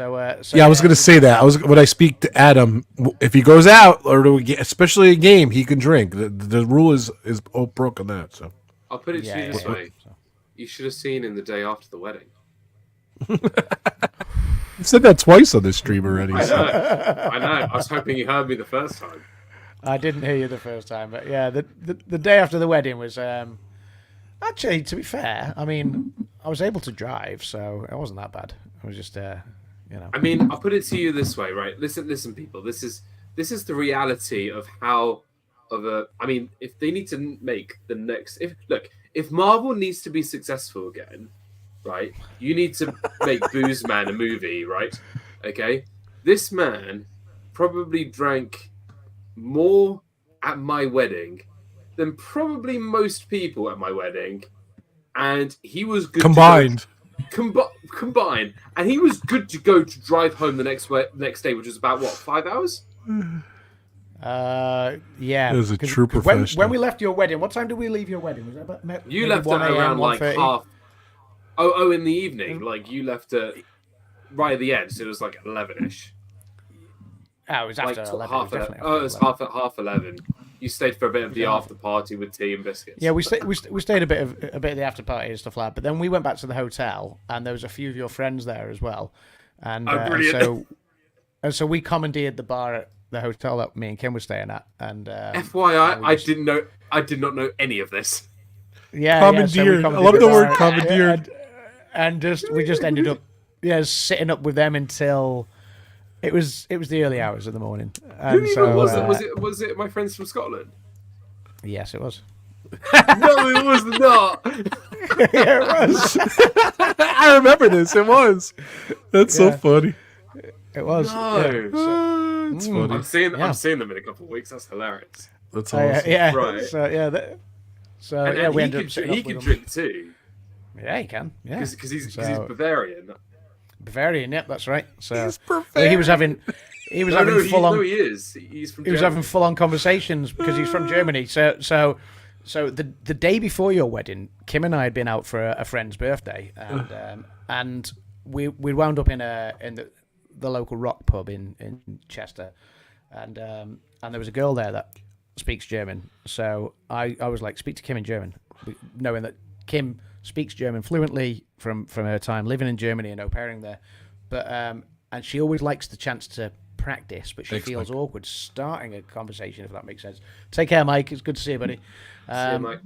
I was going to say that. When I speak to Adam, if he goes out or especially a game, he can drink. The rule is broke on that. So I'll put it to you this way: you should have seen him the day after the wedding. You said that twice on this stream already. I know. I was hoping you heard me the first time. I didn't hear you the first time, but yeah, the day after the wedding was actually, to be fair, I mean, I was able to drive, so it wasn't that bad. I was just I mean, I'll put it to you this way, right? Listen, people. This is the reality of how I mean, if they need to make the next, if if Marvel needs to be successful again, right, you need to make Booze Man a movie, right? Okay? This man probably drank more at my wedding than probably most people at my wedding, and he was good Combined. Combined, and he was good to go to drive home the next day, which was about what, 5 hours? Yeah. It was a true professional. When we left your wedding, what time did we leave your wedding? Was it about You left at around like half. Oh, in the evening. Like you left at right at the end, so it was like 11ish. Oh, it was after like 11. It was half 11. You stayed for a bit of the after party with tea and biscuits. Yeah, we stayed a bit of the after party and stuff like that. But then we went back to the hotel, and there was a few of your friends there as well. And brilliant. So we commandeered the bar at the hotel that me and Kim were staying at. And FYI, I did not know any of this. Yeah, commandeered. I love the word commandeered. And we just ended up sitting up with them until it was the early hours of the morning. And Who was it? Was it my friends from Scotland? Yes, it was. No, it was not. Yeah, it was. I remember this. It was. That's so funny. It was. No. It's funny. I'm seeing them in a couple of weeks. That's hilarious. That's awesome. Yeah. Right. So we ended up sitting he up with can them. drink too. Yeah, he can. Yeah, Because he's Bavarian. Bavarian. Yep, that's right. So He's Bavarian. he was having full on. No, he is. He's from. He was Germany. having full on conversations because he's from Germany. So the day before your wedding, Kim and I had been out for a friend's birthday, and we wound up in the local rock pub in Chester, and there was a girl there that speaks German. So I was like, speak to Kim in German, knowing that Kim speaks German fluently from her time living in Germany and au pairing there, but and she always likes the chance to practice, but she feels awkward starting a conversation, if that makes sense. Take care, Mike. It's good to see you, buddy. See you, Mike.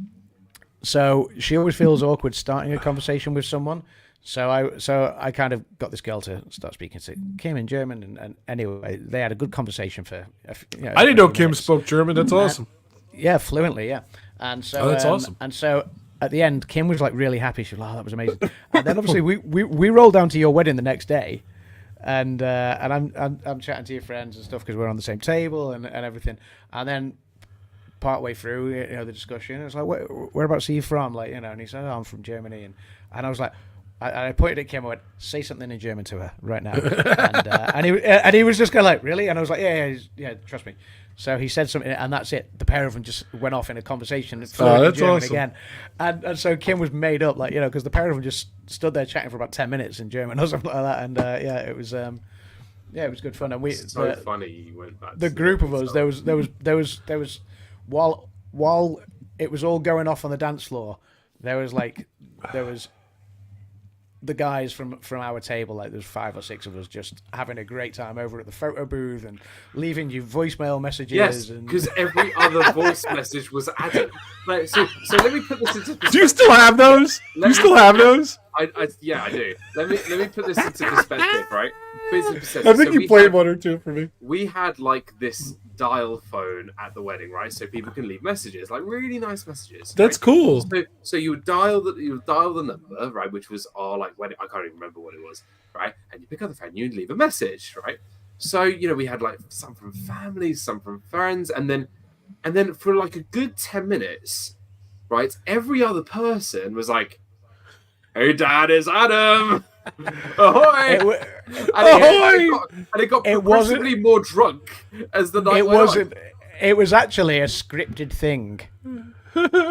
So she always feels awkward starting a conversation with someone. So I kind of got this girl to start speaking to Kim in German, and anyway, they had a good conversation for. I didn't know Kim spoke German. That's awesome. Yeah, fluently. Yeah, and so that's awesome. And so at the end, Kim was like really happy. She was like, "Oh, that was amazing." And then obviously we rolled down to your wedding the next day, and I'm chatting to your friends and stuff because we're on the same table and everything. And then partway through, the discussion, it was like, "Whereabouts are you from?" Like, and he said, "Oh, I'm from Germany," and I was like. I pointed at Kim. I went, "Say something in German to her right now," and he was just kind of like, "Really?" And I was like, "Yeah, trust me." So he said something, and that's it. The pair of them just went off in a conversation. That's German awesome. again, and so Kim was made up, like because the pair of them just stood there chatting for about 10 minutes in German or something like that, and it was good fun. And it's so funny. You went back. The group of us, there was while it was all going off on the dance floor, there was the guys from our table, like there's 5 or 6 of us just having a great time over at the photo booth and leaving you voicemail messages. Yes, because every other voice message was added. Like, so let me put this into perspective. Do you still have those? Do you still have those? Yeah, I do. Let me put this into perspective, right? I think you played one or two for me. We had like this dial phone at the wedding, right? So people can leave messages, like really nice messages. That's right? cool. So you would dial the number, right? Which was our like wedding. I can't even remember what it was, right? And you pick up the phone, you leave a message, right? So we had like some from families, some from friends, and then for like a good 10 minutes, right? Every other person was like, "Hey, Dad, it's Adam." Ahoy! It got progressively more drunk as the night went on. It was actually a scripted thing.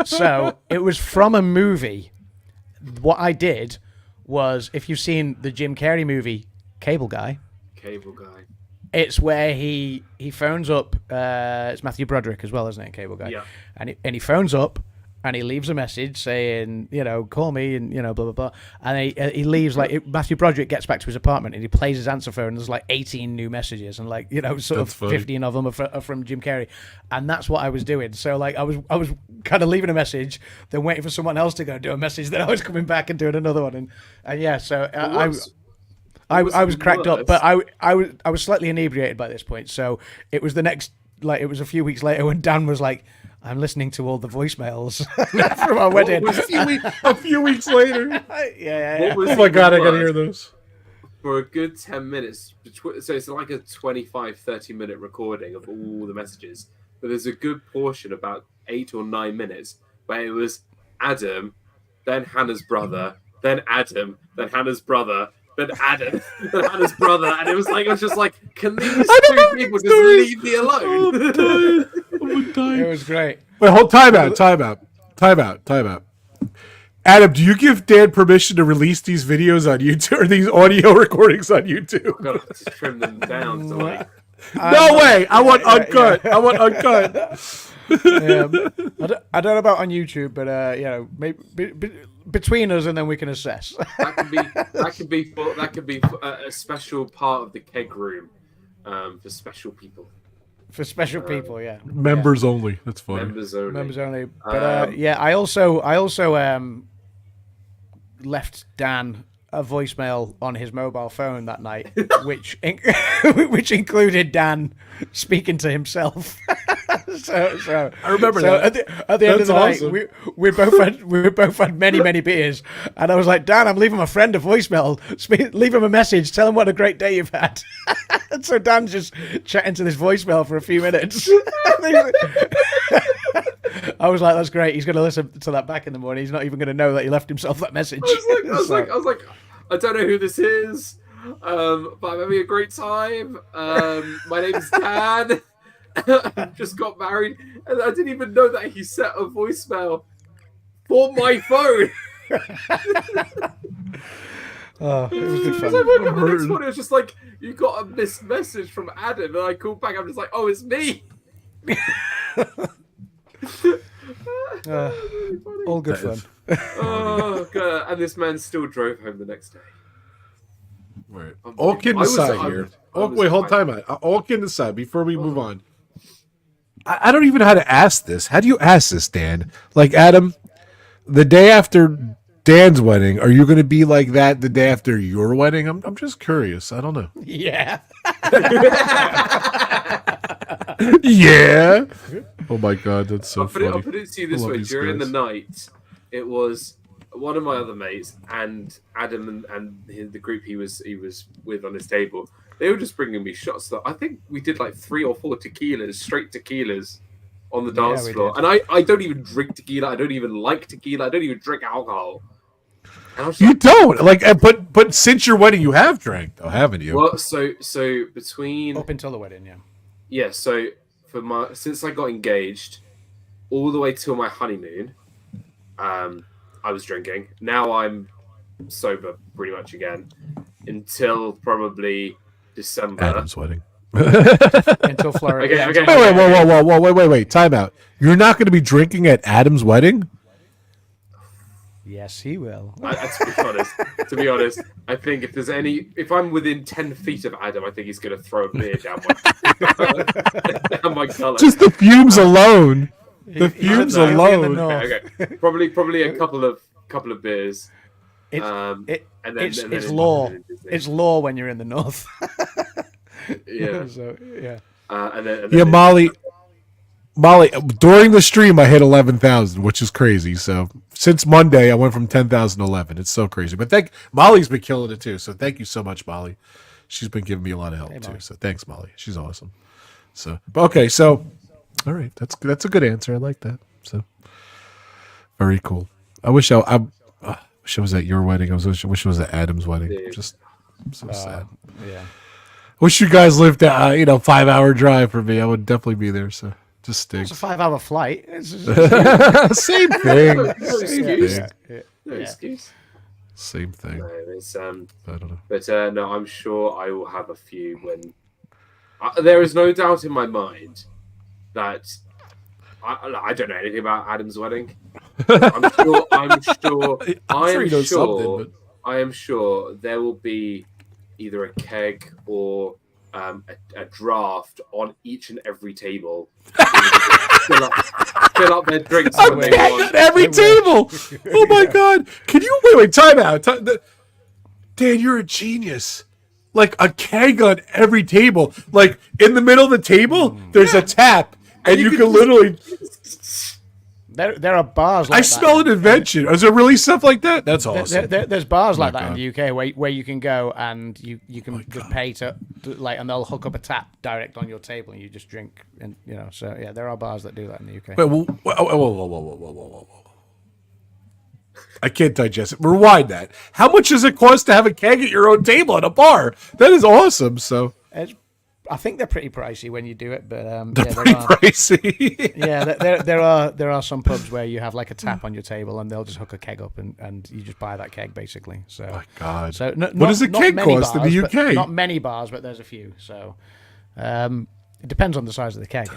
So it was from a movie. What I did was, if you've seen the Jim Carrey movie Cable Guy, it's where he phones up. It's Matthew Broderick as well, isn't it? Cable Guy. Yeah. And he phones up. And he leaves a message saying, call me and, blah, blah, blah. And he leaves, Matthew Broderick gets back to his apartment and he plays his answer phone and there's 18 new messages and sort of 15 of them are from Jim Carrey. And that's what I was doing. So I was kind of leaving a message, then waiting for someone else to go do a message, then I was coming back and doing another one. And yeah, so I was cracked up, but I was slightly inebriated by this point. So it was it was a few weeks later when Dan was like, I'm listening to all the voicemails from our wedding. A few weeks later. Yeah. Oh my god, I gotta hear those. For a good 10 minutes, so it's like a 25, 30-minute recording of all the messages. But there's a good portion, about 8 or 9 minutes, where it was Adam, then Hannah's brother, then Adam, then Hannah's brother, then Adam, then Hannah's brother. And it was just like, can these two people just leave me alone? It was great. Wait, hold time out. Adam, do you give Dan permission to release these videos on YouTube or these audio recordings on YouTube? I've got to trim them down to like. No way! I want uncut. I want uncut. I don't know about on YouTube, but maybe between us, and then we can assess. That could be a special part of the keg room for special people. For special people, yeah. Members only. That's funny. Members only. But I also left Dan a voicemail on his mobile phone that night, which included Dan speaking to himself. so I remember that. At the end of the awesome. night, we both had many beers, and I was like, Dan, I'm leaving my friend a voicemail. Leave him a message. Tell him what a great day you've had. And so Dan's just chatting to this voicemail for a few minutes. I was like, that's great. He's going to listen to that back in the morning. He's not even going to know that he left himself that message. I was like, I don't know who this is, but I'm having a great time. My name's Dan. I just got married, and I didn't even know that he set a voicemail for my phone. Oh, it was good fun. It was just like, you got a missed message from Adam, and I called back. I'm just like, oh, it's me. All good fun. Oh god! And this man still drove home the next day. Right. All kidding aside here. Wait, hold time out. All kidding aside, before we move on, I don't even know how to ask this. How do you ask this, Dan? Like, Adam, the day after Dan's wedding, are you going to be like that the day after your wedding? I'm just curious. I don't know. Yeah. Yeah. Oh my god, that's so funny. I'll put it to you this way: during the night, it was one of my other mates and Adam and the group he was with on his table. They were just bringing me shots. I think we did like 3 or 4 straight tequilas, on the dance floor. Did. And I don't even drink tequila. I don't even like tequila. I don't even drink alcohol. You don't like, but since your wedding, you have drank, though, haven't you? Well, so between up until the wedding, yeah. Yeah, so since I got engaged, all the way till my honeymoon, I was drinking. Now I'm sober pretty much again until probably December. Adam's wedding. Until Florida. Okay. Wait. Time out. You're not going to be drinking at Adam's wedding? Yes, he will. To be honest, I think if I'm within 10 feet of Adam, I think he's going to throw a beer down my gullet. Just the fumes alone. The fumes alone. Okay. Probably a couple of beers. It's law. It's law when you're in the north. Yeah. So, yeah. And then Molly, during the stream, I hit 11,000, which is crazy. So since Monday, I went from 10,000 to 11. It's so crazy. But Molly's been killing it too. So thank you so much, Molly. She's been giving me a lot of help too. So thanks, Molly. She's awesome. So okay, so all right, that's a good answer. I like that. So very cool. I wish I was at your wedding. I wish I was at Adam's wedding. I'm so sad. Yeah. Wish you guys lived at 5-hour drive for me. I would definitely be there. So. Just stinks. It's a 5-hour flight. Same thing. No excuse. Same thing. No, I don't know. But no, I'm sure I will have a few when. There is no doubt in my mind that I don't know anything about Adam's wedding. I am sure there will be either a keg or a draft on each and every table. fill up their drinks when they want. Every table. Oh my god! Can you wait? Time out. Dan, you're a genius. Like a keg on every table. Like in the middle of the table, there's a tap, and you can literally There are bars like I that. smell an invention. Is there really stuff like that? That's awesome. There's bars like that God. in the UK where you can go and you can just pay to like, and they'll hook up a tap direct on your table and you just drink, and so yeah, there are bars that do that in the UK. Wait, whoa. I can't digest it. Rewind that. How much does it cost to have a keg at your own table at a bar? That is awesome. So I think they're pretty pricey when you do it, but they're pretty pricey. yeah, there are some pubs where you have like a tap on your table and they'll just hook a keg up and you just buy that keg basically. So, oh my God. So what does a keg cost in the UK? Not many bars, but there's a few. So it depends on the size of the keg.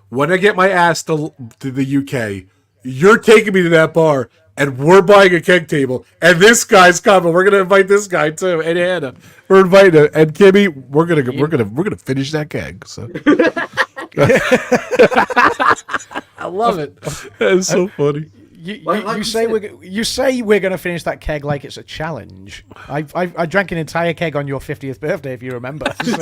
When I get my ass to the UK, you're taking me to that bar. And we're buying a keg table, and this guy's coming. We're gonna invite this guy too, and Hannah. We're inviting him, and Kimmy. We're gonna finish that keg. So I love it. It's so funny. You say we're gonna finish that keg like it's a challenge. I drank an entire keg on your 50th birthday, if you remember. So.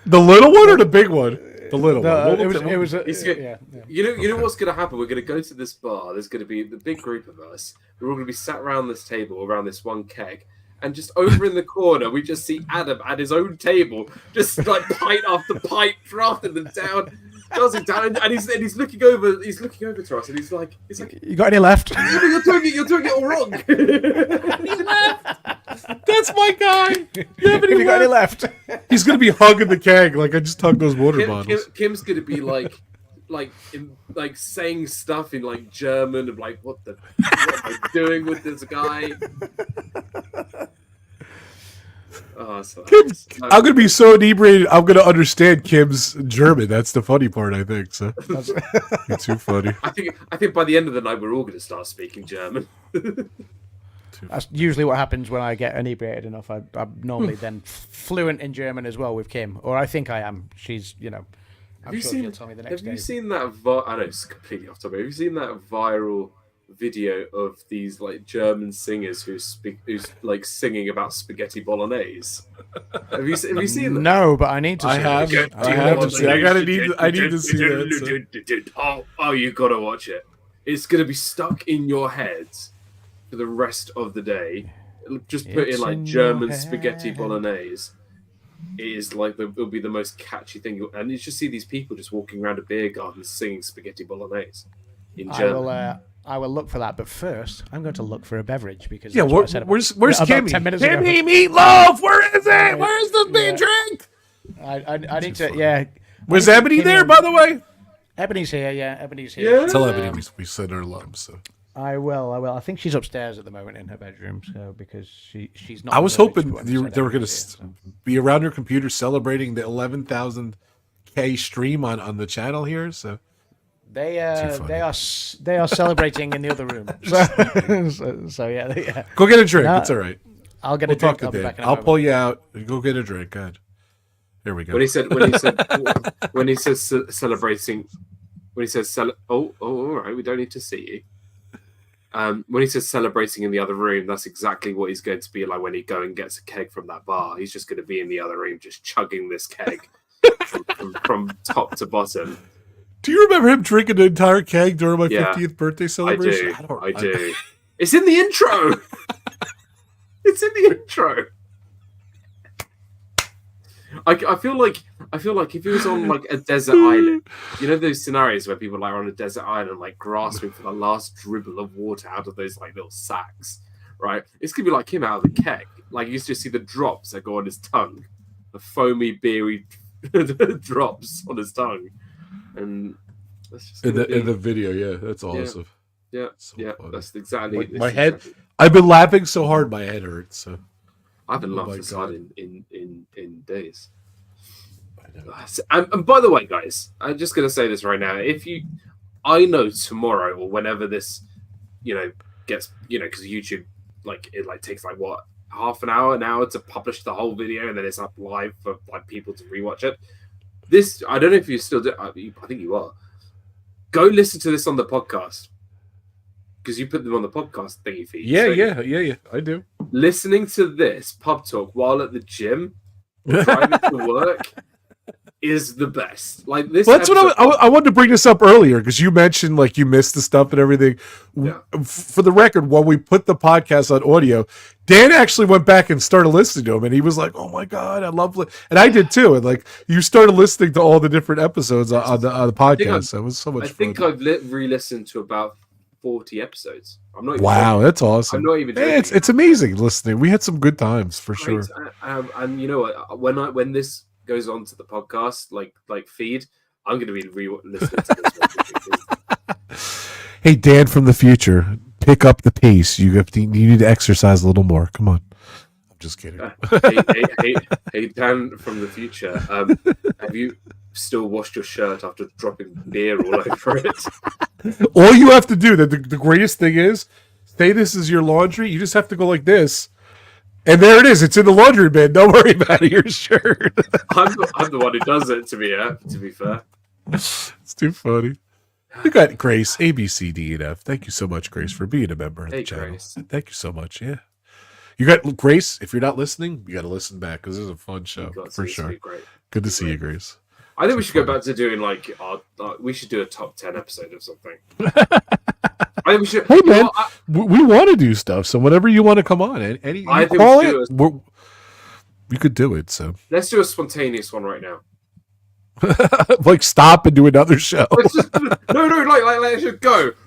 The little one or the big one? The little one. It was You know what's going to happen? We're going to go to this bar. There's going to be the big group of us. We're all going to be sat around this table, around this one keg. And just over in the corner, we just see Adam at his own table, just like pint after pint, drafting them down. And he's looking over. He's looking over to us, and he's like, "You got any left? You're doing it all wrong." He left. That's my guy. Have you got any left? He's gonna be hugging the keg like I just hugged those water bottles. Kim's gonna be like saying stuff in like German of like what am I doing with this guy? Oh, I'm gonna be so inebriated. I'm gonna understand Kim's German. That's the funny part, I think. So it's too funny. I think by the end of the night, we're all gonna start speaking German. That's usually what happens when I get inebriated enough. I'm normally then fluent in German as well with Kim, or I think I am. She's, I'm sure she'll tell me the next day. Have you seen that? I know it's completely off topic. Have you seen that viral video of these like German singers who's like singing about spaghetti bolognese? Have you seen that? No, but I need to. I have to see. I need to see that. Oh, you gotta watch it. It's gonna be stuck in your head for the rest of the day. Just put in like German spaghetti bolognese. It is like it'll be the most catchy thing, and you just see these people just walking around a beer garden singing spaghetti bolognese in German. I will look for that, but first I'm going to look for a beverage because where's Kimmy? 10 minutes ago. Kimmy meatloaf. Where is it? Where is the being drink? I need to. Yeah. Was Ebony there, by the way? Ebony's here. Yeah, Ebony's here. Yeah. Tell Ebony we send her love. So. I will. I think she's upstairs at the moment in her bedroom, so because she's not. I was hoping they were going to be around her computer celebrating the 11,000K stream on the channel here. So they are celebrating in the other room. So yeah. Go get a drink. It's all right. I'll get a drink. I'll pull you out. Go get a drink. Good. Here we go. When he says celebrating, when he says all right, we don't need to see you. When he says celebrating in the other room, that's exactly what he's going to be like when he go and gets a keg from that bar. He's just going to be in the other room, just chugging this keg from top to bottom. Do you remember him drinking the entire keg during my 50th birthday celebration? I do. It's in the intro. It's in the intro. I feel like if it was on like a desert island, you know those scenarios where people like are on a desert island, like grasping for the last dribble of water out of those like little sacks, right? It's gonna be like him out of the keg. Like you just see the drops that go on his tongue, the foamy, beery drops on his tongue, and that's just in the video. Yeah, that's awesome. Yeah, so funny. That's exactly. My head. I've been laughing so hard, my head hurts. So. I haven't laughed this hard in days. And by the way, guys, I'm just going to say this right now. I know tomorrow or whenever this, gets, because YouTube, it takes half an hour to publish the whole video and then it's up live for people to rewatch it. This, I don't know if you still do. I think you are. Go listen to this on the podcast. Because you put them on the podcast thingy feed. Yeah, I do. Listening to this pub talk while at the gym, driving to work, is the best. Like this. Well, that's what I wanted to bring this up earlier because you mentioned like you missed the stuff and everything. Yeah. For the record, when we put the podcast on audio, Dan actually went back and started listening to him, and he was like, "Oh my god, I love it," and I did too. And like you started listening to all the different episodes on the podcast. So it was so much fun. I think I've re-listened to about 40 episodes. I'm not. Wow, that's awesome. I'm not even. Hey, it's amazing listening. We had some good times for sure. And you know what? When this goes on to the podcast, like feed, I'm going to be re-listening to this. Hey, Dan from the future, pick up the pace. You need to exercise a little more. Come on. I'm just kidding. Hey, Dan from the future, have you still washed your shirt after dropping beer all over it? All you have to do, the greatest thing is, say this is your laundry. You just have to go like this. And there it is. It's in the laundry bin. Don't worry about your shirt. I'm the one who does it, to be fair. It's too funny. We got Grace, A, B, C, D, and F. Thank you so much, Grace, for being a member of the channel. Grace. Thank you so much. Yeah. You got Grace. If you're not listening, you got to listen back because this is a fun show for sure. Good to see you, Grace. I think we should go back to doing we should do a top 10 episode or something. I think we should. Hey man, we want to do stuff. So whenever you want to come on, we could do it. So let's do a spontaneous one right now. Like stop and do another show. Let's just go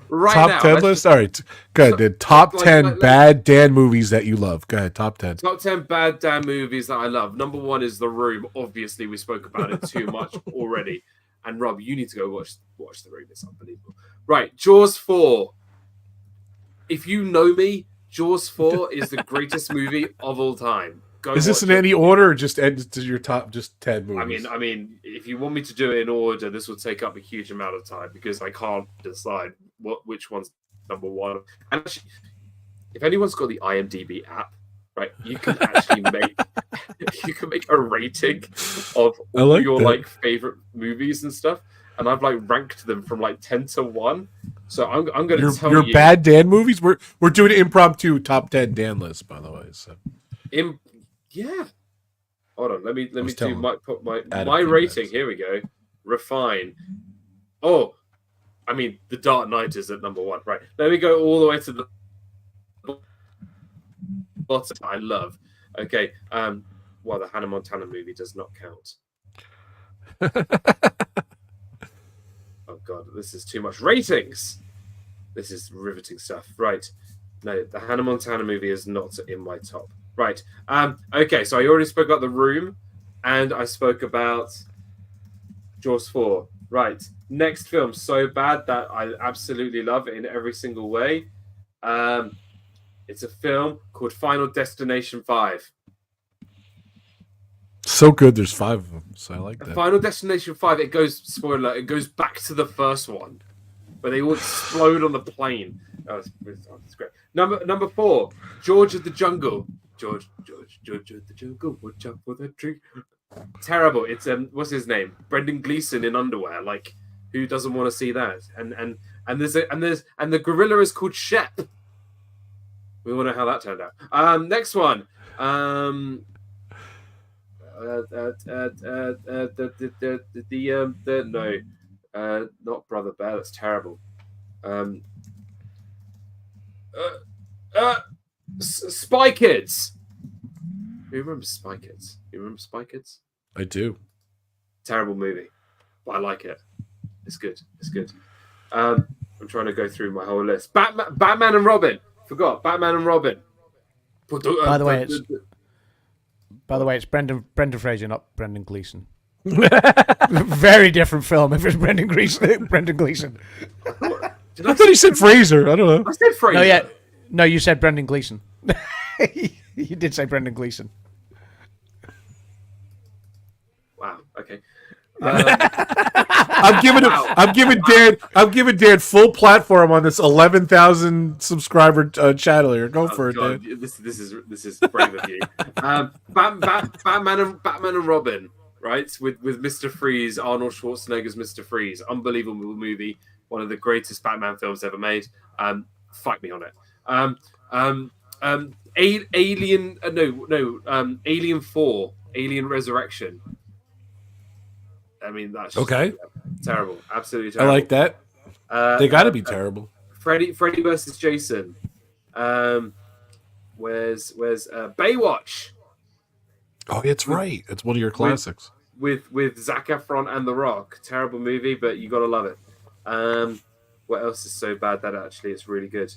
right top now. Top 10 list. All right, go ahead. The top 10 bad Dan movies that you love. Go ahead. Top 10. Top 10 bad Dan movies that I love. Number 1 is The Room. Obviously, we spoke about it too much already. And Rob, you need to go watch The Room. It's unbelievable. Right, Jaws 4. If you know me, Jaws 4 is the greatest movie of all time. Is this in any order or just end to your top just 10 movies? I mean, if you want me to do it in order, this will take up a huge amount of time because I can't decide which one's number 1. And actually, if anyone's got the IMDb app, right, you can actually make a rating of all your favorite movies and stuff. And I've ranked them from 10 to 1. So I'm going to tell you your bad Dan movies. We're doing an impromptu top 10 Dan list, by the way. So. Yeah. Hold on. Let me put my rating. Here we go. Refine. Oh, I mean, The Dark Knight is at number 1. Right. Let me go all the way to the bottom. I love. Okay. The Hannah Montana movie does not count. Oh God, this is too much ratings. This is riveting stuff. Right. No, the Hannah Montana movie is not in my top. Right. Okay, so I already spoke about The Room, and I spoke about Jaws 4. Right. Next film, so bad that I absolutely love it in every single way. It's a film called Final Destination 5. So good, there's 5 of them, so I like that. Final Destination 5, it goes back to the first one, where they all explode on the plane. Oh, it's great. Number 4, George of the Jungle. George of the Jungle, watch out for the tree. Terrible. It's what's his name? Brendan Gleeson in underwear. Who doesn't want to see that? And the gorilla is called Shep. We all know how that turned out. Next one. Not Brother Bear. That's terrible. Spy Kids. Who remembers Spy Kids? You remember Spy Kids? I do. Terrible movie, but I like it. It's good. I'm trying to go through my whole list. Batman and Robin. Forgot Batman and Robin. By the way, it's Brendan Fraser, not Brendan Gleeson. Very different film if it's Brendan Gleeson. I thought he said Fraser. I don't know. I said Fraser. No, you said Brendan Gleeson. You did say Brendan Gleeson. Wow. Okay. I'm giving Dan full platform on this 11,000 subscriber channel here. Go for it, God. Dan. This is brave of you. Batman and Robin, right? With Mr. Freeze, Arnold Schwarzenegger's Mr. Freeze, unbelievable movie, one of the greatest Batman films ever made. Fight me on it. Alien 4, Alien Resurrection. I mean, that's okay. Terrible, absolutely terrible. I like that. They got to be terrible. Freddy versus Jason. Where's Baywatch? Oh, it's right. It's one of your classics. With Zac Efron and The Rock. Terrible movie, but you gotta love it. What else is so bad that actually it's really good?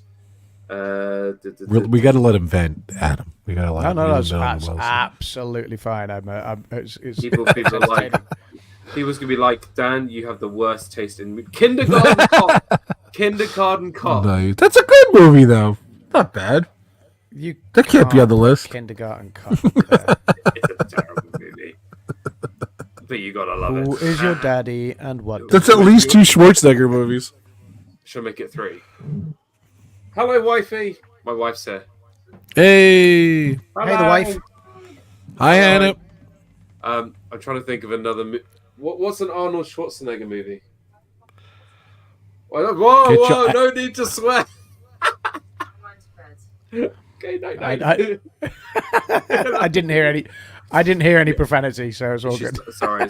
We got to let him vent, Adam. We got to let him. No, that's absolutely fine. People are like, people's gonna be like, Dan, you have the worst taste in Kindergarten Cop. Kindergarten Cop. No, that's a good movie though. Not bad. That can't be on the list. Kindergarten Cop. It's a terrible movie. But you gotta love it. Who is your daddy and what? That's at least 2 Schwarzenegger movies. She'll make it 3. Hello, wifey. My wife's here. Hey. Hello. Hey, the wife. Hi, Anna. I'm trying to think of another. What's an Arnold Schwarzenegger movie? Whoa! No need to swear. Okay, no. I didn't hear any. I didn't hear any profanity, so it's all good. Sorry.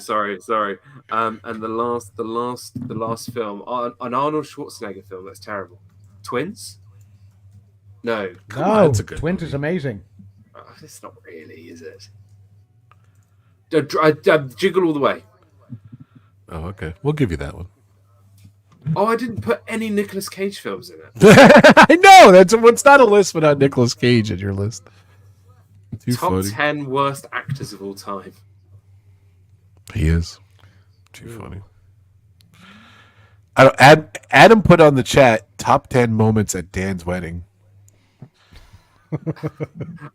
And the last film, an Arnold Schwarzenegger film that's terrible. Twins? No. No, Twins is amazing. Oh, it's not really, is it? Jiggle All the Way. Oh, okay. We'll give you that one. Oh, I didn't put any Nicolas Cage films in it. I know. That's what's not a list without Nicolas Cage in your list. Top 10 worst actors of all time. He is. Too funny. Adam put on the chat top 10 moments at Dan's wedding.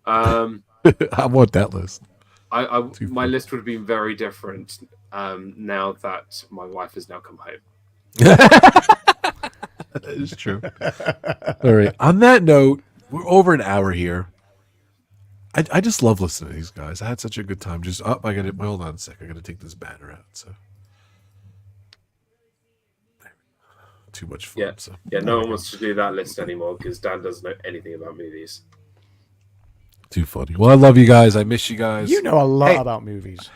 I want that list. My list would have been very different now that my wife has now come home. That is true. All right. On that note, we're over an hour here. I just love listening to these guys. I had such a good time. Hold on a sec. I gotta take this banner out. So too much fun. Yeah. So. Yeah, no one wants to do that list anymore because Dan doesn't know anything about movies. Too funny. Well, I love you guys. I miss you guys. You know a lot about movies.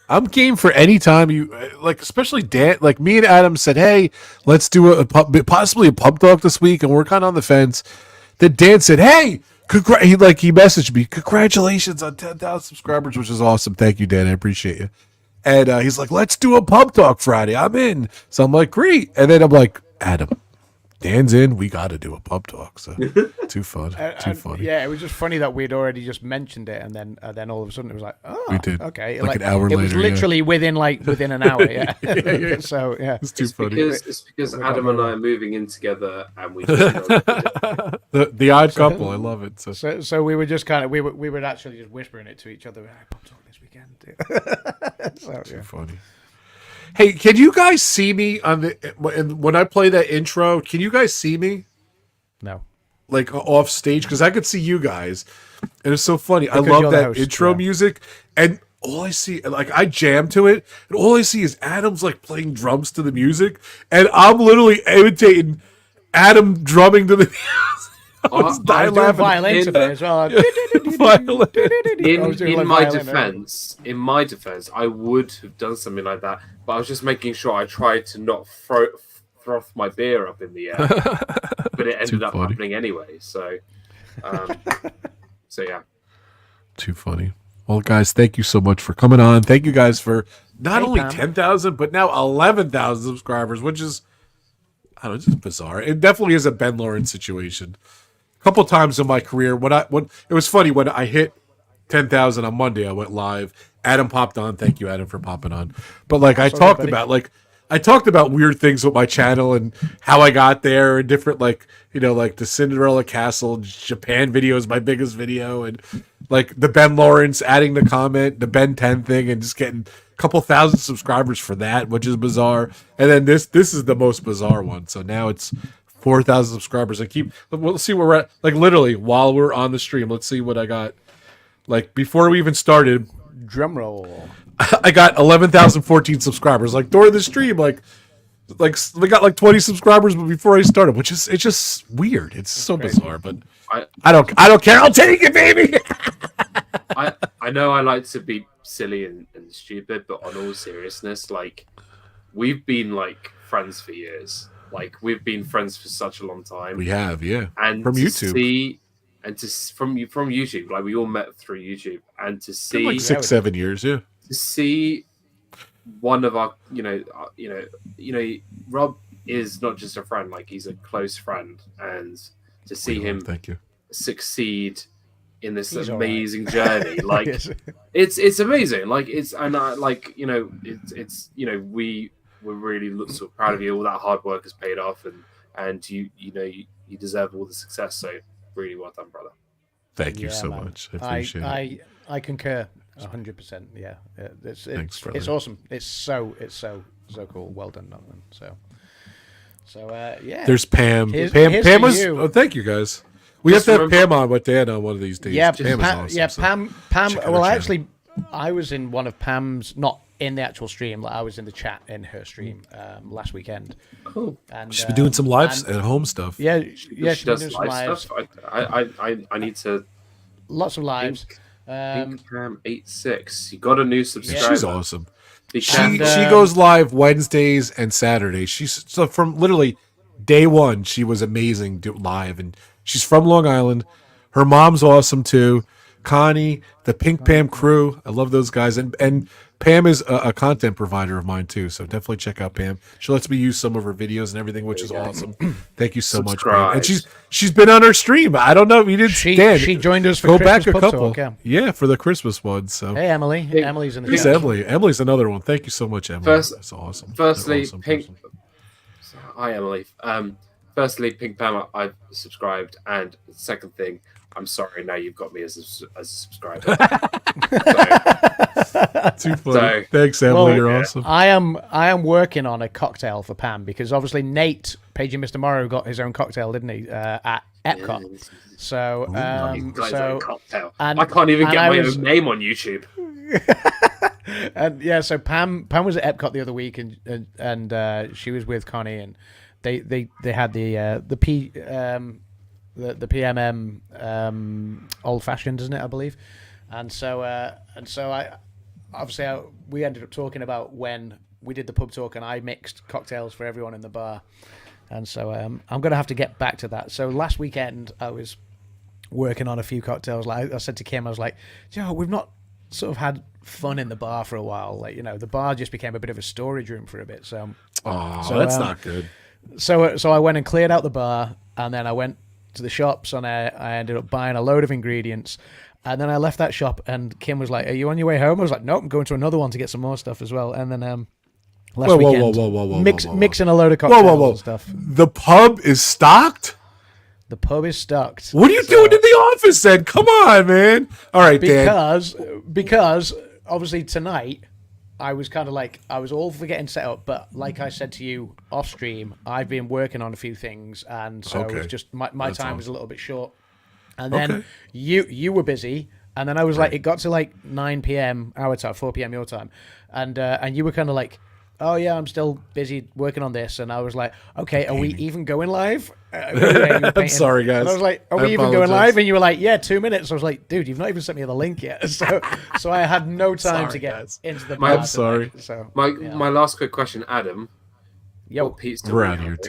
I'm game for any time you like, especially Dan. Like me and Adam said, hey, let's do possibly a pub talk this week, and we're kind of on the fence. Then Dan said, hey, he messaged me, congratulations on 10,000 subscribers, which is awesome. Thank you, Dan. I appreciate you. And he's like, let's do a pub talk Friday. I'm in. So I'm like, great. And then I'm like, Adam, Dan's in. We got to do a pub talk. So too fun. Too funny. Yeah, it was just funny that we'd already just mentioned it, and then all of a sudden it was like, oh, we did. Okay, like an hour later. It was literally within an hour. Yeah. Yeah. So yeah, it's too funny. It's because Adam and I are moving in together, and we just the odd couple. I love it. So we were just kind of we were actually just whispering it to each other. Pub talk this weekend. Too funny. Hey, can you guys see me when I play that intro? Can you guys see me? No. Like off stage? Because I could see you guys. And it's so funny. I love that intro music. And all I see, like I jam to it, and all I see is Adam's like playing drums to the music. And I'm literally imitating Adam drumming to the music. I was dying laughing. Violin to it as well. In my defense, I would have done something like that, but I was just making sure I tried to not froth my beer up in the air, but it ended up happening anyway. So yeah. Too funny. Well, guys, thank you so much for coming on. Thank you guys for not only 10,000, but now 11,000 subscribers, which is, I don't know, just bizarre. It definitely is a Ben Lawrence situation. A couple times in my career, when it was funny when I hit 10,000 on Monday, I went live. Adam popped on. Thank you, Adam, for popping on. But I talked about weird things with my channel and how I got there, and different the Cinderella Castle Japan video is my biggest video, and like the Ben Lawrence adding the comment, the Ben 10 thing, and just getting a couple thousand subscribers for that, which is bizarre. And then this is the most bizarre one. So now it's 4,000 subscribers. Let's see where we're at. Like literally while we're on the stream, let's see what I got. Like before we even started, drum roll. I got 11,014 subscribers. Like during the stream, like like we got like 20 subscribers, but before I started, which is it's just weird. It's so bizarre, but I don't care. I'll take it, baby. I know I like to be silly and stupid, but on all seriousness, like we've been like friends for years. Like we've been friends for such a long time. We have, yeah. And from YouTube. From YouTube, like we all met through YouTube, and to see like 6-7 years, yeah. To see one of our, Rob is not just a friend, like he's a close friend, and to see him succeed in this amazing journey, like it's amazing. Like we're really sort of proud of you. All that hard work has paid off, and you deserve all the success. So really well done, brother. Thank you so much. I appreciate it. I concur 100%. Yeah, Thanks, brother. it's awesome. It's so cool. Well done, Donovan. So yeah. There's Pam. Here's Pam was. you. Oh, thank you guys. We have to have Pam on with Dan on one of these days. Yeah, Pam is awesome. Yeah, so Pam. Well, actually, I was in one of Pam's, not in the actual stream. Like I was in the chat in her stream last weekend. Cool. And she's been doing some lives at home stuff. Yeah, she she's been does doing some lives. stuff. I need to. Lots of lives. Pinkpam86. You got a new subscriber. Yeah, she's awesome. She goes live Wednesdays and Saturdays. So from literally day one, she was amazing live, and she's from Long Island. Her mom's awesome too. Connie, the Pink Pam crew, I love those guys, and Pam is a content provider of mine too. So definitely check out Pam. She lets me use some of her videos and everything, which is awesome. Thank you so much, Pam. And she's been on our stream. I don't know if you did. She joined us for Christmas back a couple. Talk, yeah, for the Christmas one. So hey, Emily. Emily's in the chat. Emily. Emily's another one. Thank you so much, Emily. That's awesome. Firstly, awesome Pink. Hi, Emily. Firstly, Pink Pam, I've subscribed, and the second thing, I'm sorry. Now you've got me as a subscriber. Too funny. Thanks, Emily. You're awesome. I am working on a cocktail for Pam because obviously Nate, Paging Mr. Morrow, got his own cocktail, didn't he? At Epcot. Yeah. So, cocktail. I can't even get my own name on YouTube. And yeah, so Pam was at Epcot the other week, and she was with Connie, and they had the PMM old fashioned, isn't it? I believe, and so we ended up talking about when we did the pub talk, and I mixed cocktails for everyone in the bar, and so I'm gonna have to get back to that. So last weekend I was working on a few cocktails. Like I said to Kim, I was like, we've not sort of had fun in the bar for a while. Like, the bar just became a bit of a storage room for a bit. So that's not good. So I went and cleared out the bar, and then I went to the shops, and I ended up buying a load of ingredients, and then I left that shop, and Kim was like, "Are you on your way home?" I was like, "Nope, I'm going to another one to get some more stuff as well." And then last weekend, mixing a load of cocktails and stuff. The pub is stocked? The pub is stocked. What are you doing in the office then? Come on, man. All right, Dan. Because obviously tonight I was kind of like, I was all for getting set up, but like I said to you off stream, I've been working on a few things, and so it was just my time was a little bit short. And then you were busy, and then I was like, it got to like 9 p.m. our time, 4 p.m. your time, and you were kind of like, oh yeah, I'm still busy working on this, and I was like, okay, are we even going live? I'm sorry, guys. And I was like, are we even going live? And you were like, yeah, 2 minutes. I was like, dude, you've not even sent me the link yet. So I had no time to get into the bar. I'm sorry. So my last quick question, Adam. What pizza?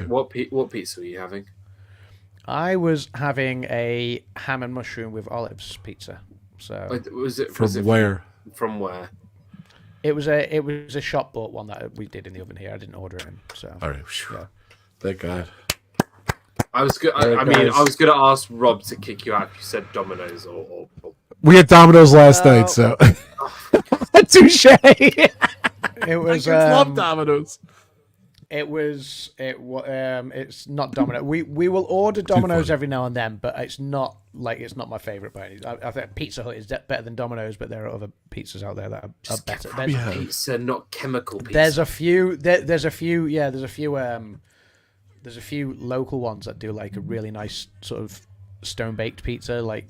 What pizza were you having? I was having a ham and mushroom with olives pizza. So was it where? From where? It was a shop bought one that we did in the oven here. I didn't order it in. So all right, thank God. I was good. I was going to ask Rob to kick you out if you said Domino's or... We had Domino's last night, so touche. It was. I love Domino's. It's not Domino. We will order Domino's every now and then, but it's not my favorite by any. I think Pizza Hut is better than Domino's, but there are other pizzas out there that are better. Pizza, not chemical pizza. There's a few local ones that do like a really nice sort of stone baked pizza, like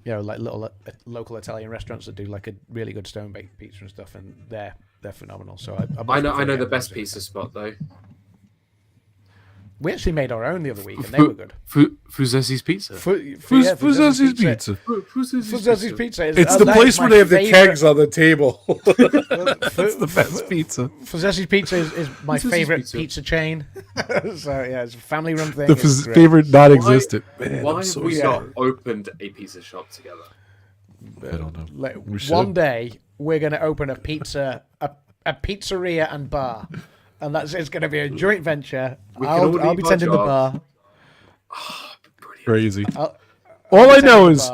like little local Italian restaurants that do like a really good stone baked pizza and stuff, and they're phenomenal. So I know the best pizza spot though. We actually made our own the other week, and they were good. Fuzessi's Pizza. Fuzessi's Pizza. Fuzessi's Pizza. It's the place where they have the kegs on the table. That's the best pizza. Fuzessi's Pizza is my favorite pizza chain. So yeah, it's a family-run thing. The favorite non-existent. Why have we not opened a pizza shop together? I don't know. Like, one day we're going to open a pizzeria and bar. And it's going to be a joint venture. I'll be tending the bar. Oh, crazy. All I know is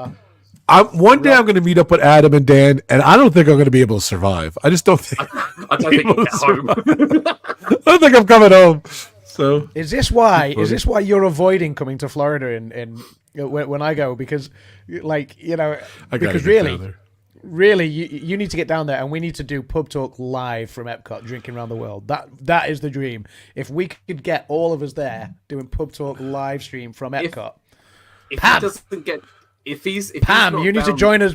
one day I'm going to meet up with Adam and Dan, and I don't think I'm going to be able to survive. I just don't think. I don't think I'm home. I don't think I'm coming home. So is this why you're avoiding coming to Florida when I go? Because really, you need to get down there, and we need to do pub talk live from Epcot, drinking around the world. That is the dream. If we could get all of us there doing pub talk live stream from Epcot, Pam, you need to join us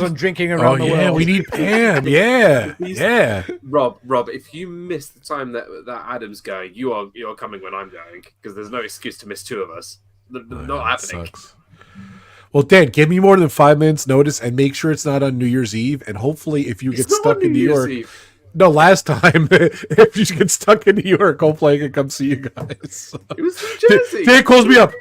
on drinking around the world. We need Pam. Yeah. Rob, if you miss the time that Adam's going, you're coming when I'm going, because there's no excuse to miss two of us. Not happening. Sucks. Well, Dan, give me more than 5 minutes notice and make sure it's not on New Year's Eve. And hopefully, if you get stuck in New York, no, last time, if you get stuck in New York, hopefully I can come see you guys. It was New Jersey. Dan calls me up.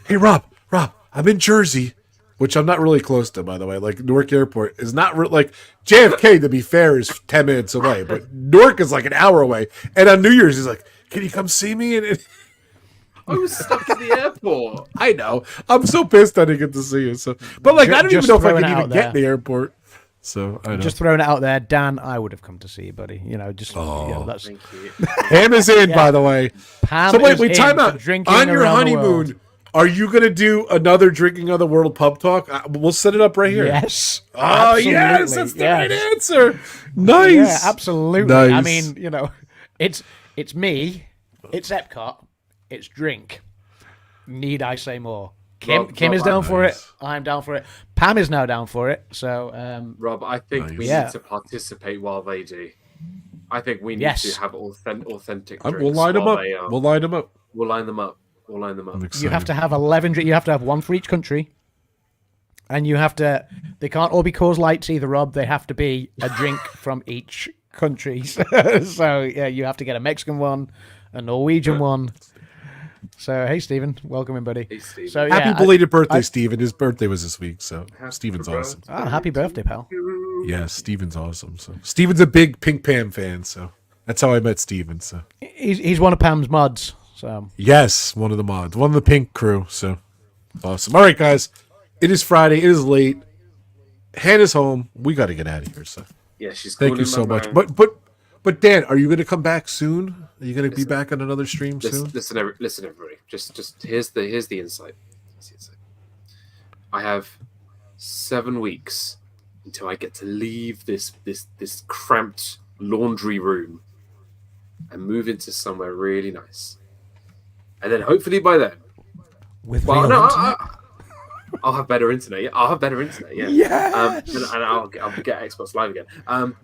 Hey, Rob, I'm in Jersey, which I'm not really close to, by the way. Like Newark Airport is not like JFK. To be fair, is 10 minutes away, but Newark is like an hour away. And on New Year's, he's like, "Can you come see me?" And I was stuck at the airport. I know. I'm so pissed I didn't get to see you. So, but like, I don't even know if I can even get in the airport. So I know. Just throwing it out there, Dan. I would have come to see you, buddy. That's. Thank you. Pam is in, by the way. Pam so wait, time out. On your honeymoon, are you going to do another Drinking of the World pub talk? We'll set it up right here. Yes. Oh, absolutely. Yes, that's the right answer. Nice. Yeah, absolutely. Nice. I mean, it's me, it's Epcot, it's drink. Need I say more? Kim is down for it. I'm down for it. Pam is now down for it. So, Rob, I think we need to participate while they do. I think we need to have authentic drinks. We'll line them up. We'll line them up. We'll line them up. You have to have 11 drinks. You have to have one for each country. And you have to... They can't all be Coors Lights either, Rob. They have to be a drink from each country. So, yeah, you have to get a Mexican one, a Norwegian one. So, hey, Stephen. Welcome in, buddy. Hey, Stephen. So, happy belated birthday, Stephen. His birthday was this week, so Stephen's awesome. Oh, happy birthday, pal. Yeah, Stephen's awesome. So Stephen's a big Pink Pam fan, so that's how I met Stephen. So he's one of Pam's mods. So yes, one of the mods, one of the Pink crew. So awesome. All right, guys, it is Friday. It is late. Hannah's home. We got to get out of here. So yeah, she's. Thank you so much. But Dan, are you going to come back soon? Are you going to be back on another stream soon? Listen, everybody. Just here's the insight. I have 7 weeks until I get to leave this cramped laundry room and move into somewhere really nice. And then hopefully by then, I'll have better internet. I'll have better internet. Yeah. Yes. And I'll get Xbox Live again.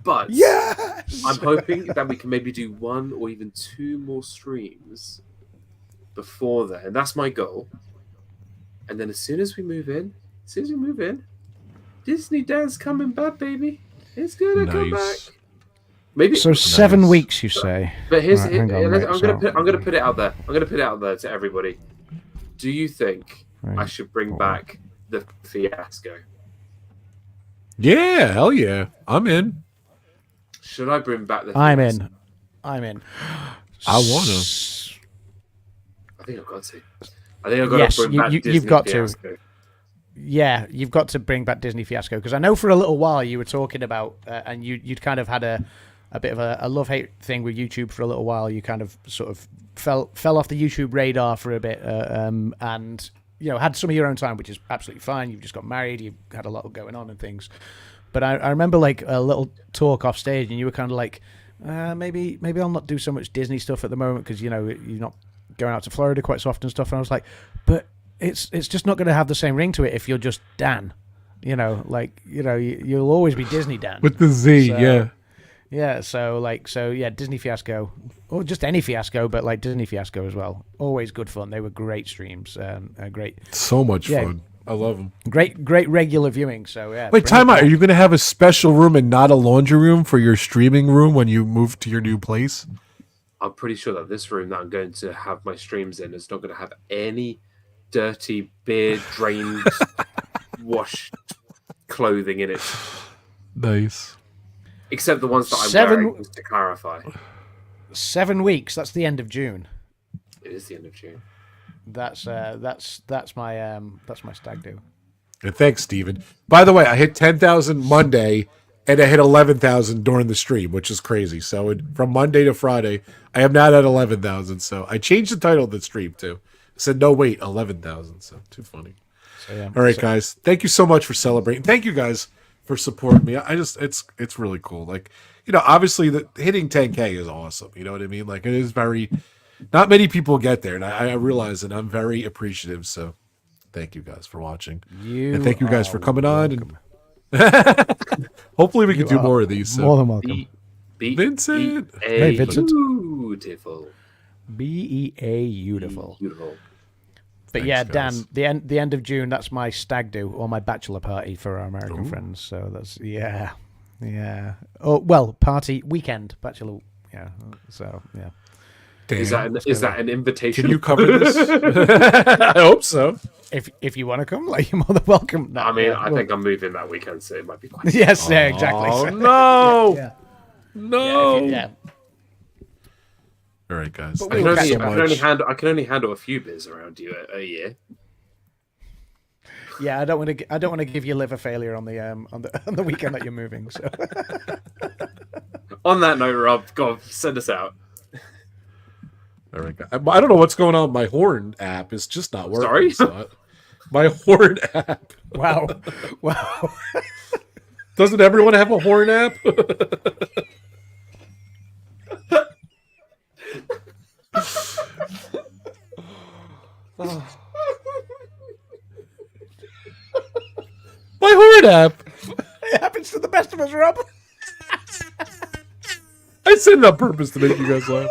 But yes, I'm hoping that we can maybe do 1 or even 2 more streams before then. That's my goal. And then as soon as we move in, Disney Dad's coming back, baby. It's gonna come back. Maybe so. 7 weeks, you say? But I'm gonna put it out there. I'm gonna put it out there to everybody. Do you think I should bring back the fiasco? Yeah, hell yeah. I'm in. Should I bring back the fiasco? I'm in. I want to. I think I've got to. Bring back Disney you've got fiasco. to. Yeah, you've got to bring back Disney Fiasco, because I know for a little while you were talking about, and you'd kind of had a bit of a love-hate thing with YouTube for a little while. You kind of sort of fell off the YouTube radar for a bit, and had some of your own time, which is absolutely fine. You've just got married, you've had a lot going on and things. But I remember like a little talk off stage, and you were kind of like, maybe I'll not do so much Disney stuff at the moment, because you're not going out to Florida quite so often and stuff. And I was like, but it's just not going to have the same ring to it if you're just Dan. You'll always be Disney Dan. With the Z, yeah. Yeah, so Disney Fiasco, or just any fiasco, but like Disney Fiasco as well. Always good fun. They were great streams. Great. So much fun. I love them. Great regular viewing. So yeah. Wait, time out. Are you going to have a special room and not a laundry room for your streaming room when you move to your new place? I'm pretty sure that this room that I'm going to have my streams in is not going to have any dirty, beer drained, washed clothing in it. Nice. Except the ones that I'm wearing, just to clarify. 7 weeks. That's the end of June. It is the end of June. That's my stag do. And thanks, Steven. By the way, I hit 10,000 Monday, and I hit 11,000 during the stream, which is crazy. So from Monday to Friday, I am not at 11,000. So I changed the title of the stream too. I said, no, wait, 11,000. So too funny. So, yeah. All right, guys. Thank you so much for celebrating. Thank you guys for supporting me. It's really cool. Like, obviously hitting 10K is awesome. You know what I mean? Like, it is not many people get there, and I realize that I'm very appreciative. So thank you guys for watching. And thank you guys for coming on. And hopefully we can do more of these. So. More than welcome. Vincent. Hey, Vincent. Beautiful. Beautiful. But Thanks, yeah, guys. Dan, the end of June, that's my stag do or my bachelor party for our American friends. So that's yeah. Oh well, party weekend bachelor. Yeah. So yeah. Damn. Is that an invitation? Can you cover this? I hope so. If you want to come, like, you're more than welcome. No, I mean, I think I'm moving that weekend, so it might be quite. Yes, yeah, exactly. Oh no, yeah. no. Yeah. All right, guys. But Thank we'll you catch so up. much. I can only handle a few beers around you a year. Yeah, I don't want to give you liver failure on the weekend that you're moving. So. On that note, Rob, go on, send us out. All right, guys. I don't know what's going on. My horn app is just not working. Sorry? My horn app. Wow. Doesn't everyone have a horn app? My horn app. It happens to the best of us, Rob. I said it on purpose to make you guys laugh.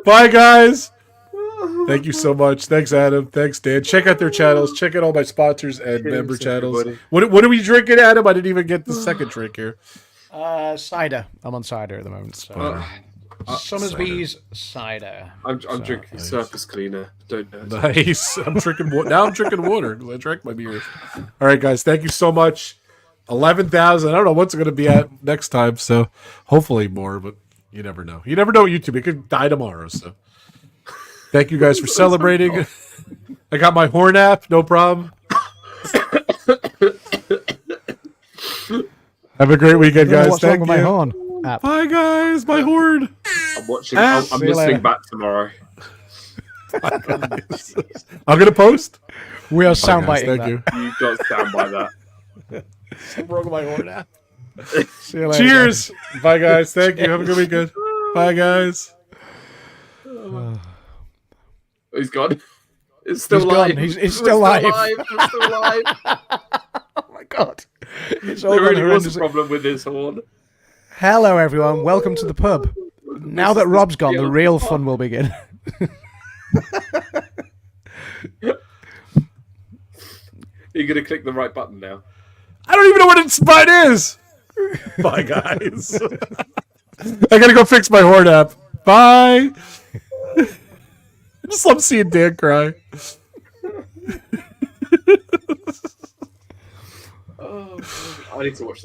Bye, guys. Thank you so much. Thanks, Adam. Thanks, Dan. Check out their channels. Check out all my sponsors and member channels. What are we drinking, Adam? I didn't even get the second drink here. Cider. I'm on cider at the moment. So. Summersby's cider. I'm drinking surface cleaner. Don't know. Nice. I'm drinking now. I'm drinking water because I drank my beer. All right, guys. Thank you so much. 11,000. I don't know what's going to be at next time. So hopefully more, but you never know. You never know with YouTube. It could die tomorrow. So thank you guys for celebrating. I got my horn app. No problem. Have a great weekend, guys. What's Thank wrong you. with my horn app? Bye, guys. My horn. I'm watching. I'm listening back tomorrow. I'm going to post. We are soundbiting Thank that. you. You got stand by that. What's wrong with my horn app? See you later, Cheers. Bye, guys. Thank you. Have a good weekend. Bye, guys. He's gone. It's still He's live. gone. He's still live. It's still live. Oh my god. It's all There really gone was a horrendous. problem with his horn. Hello, everyone. Welcome to the pub. Now that Rob's gone, the real fun will begin. You're gonna click the right button now. I don't even know what it is. Bye, guys. I gotta go fix my horn app. Bye. I just love seeing Dan cry. Oh, I need to watch this.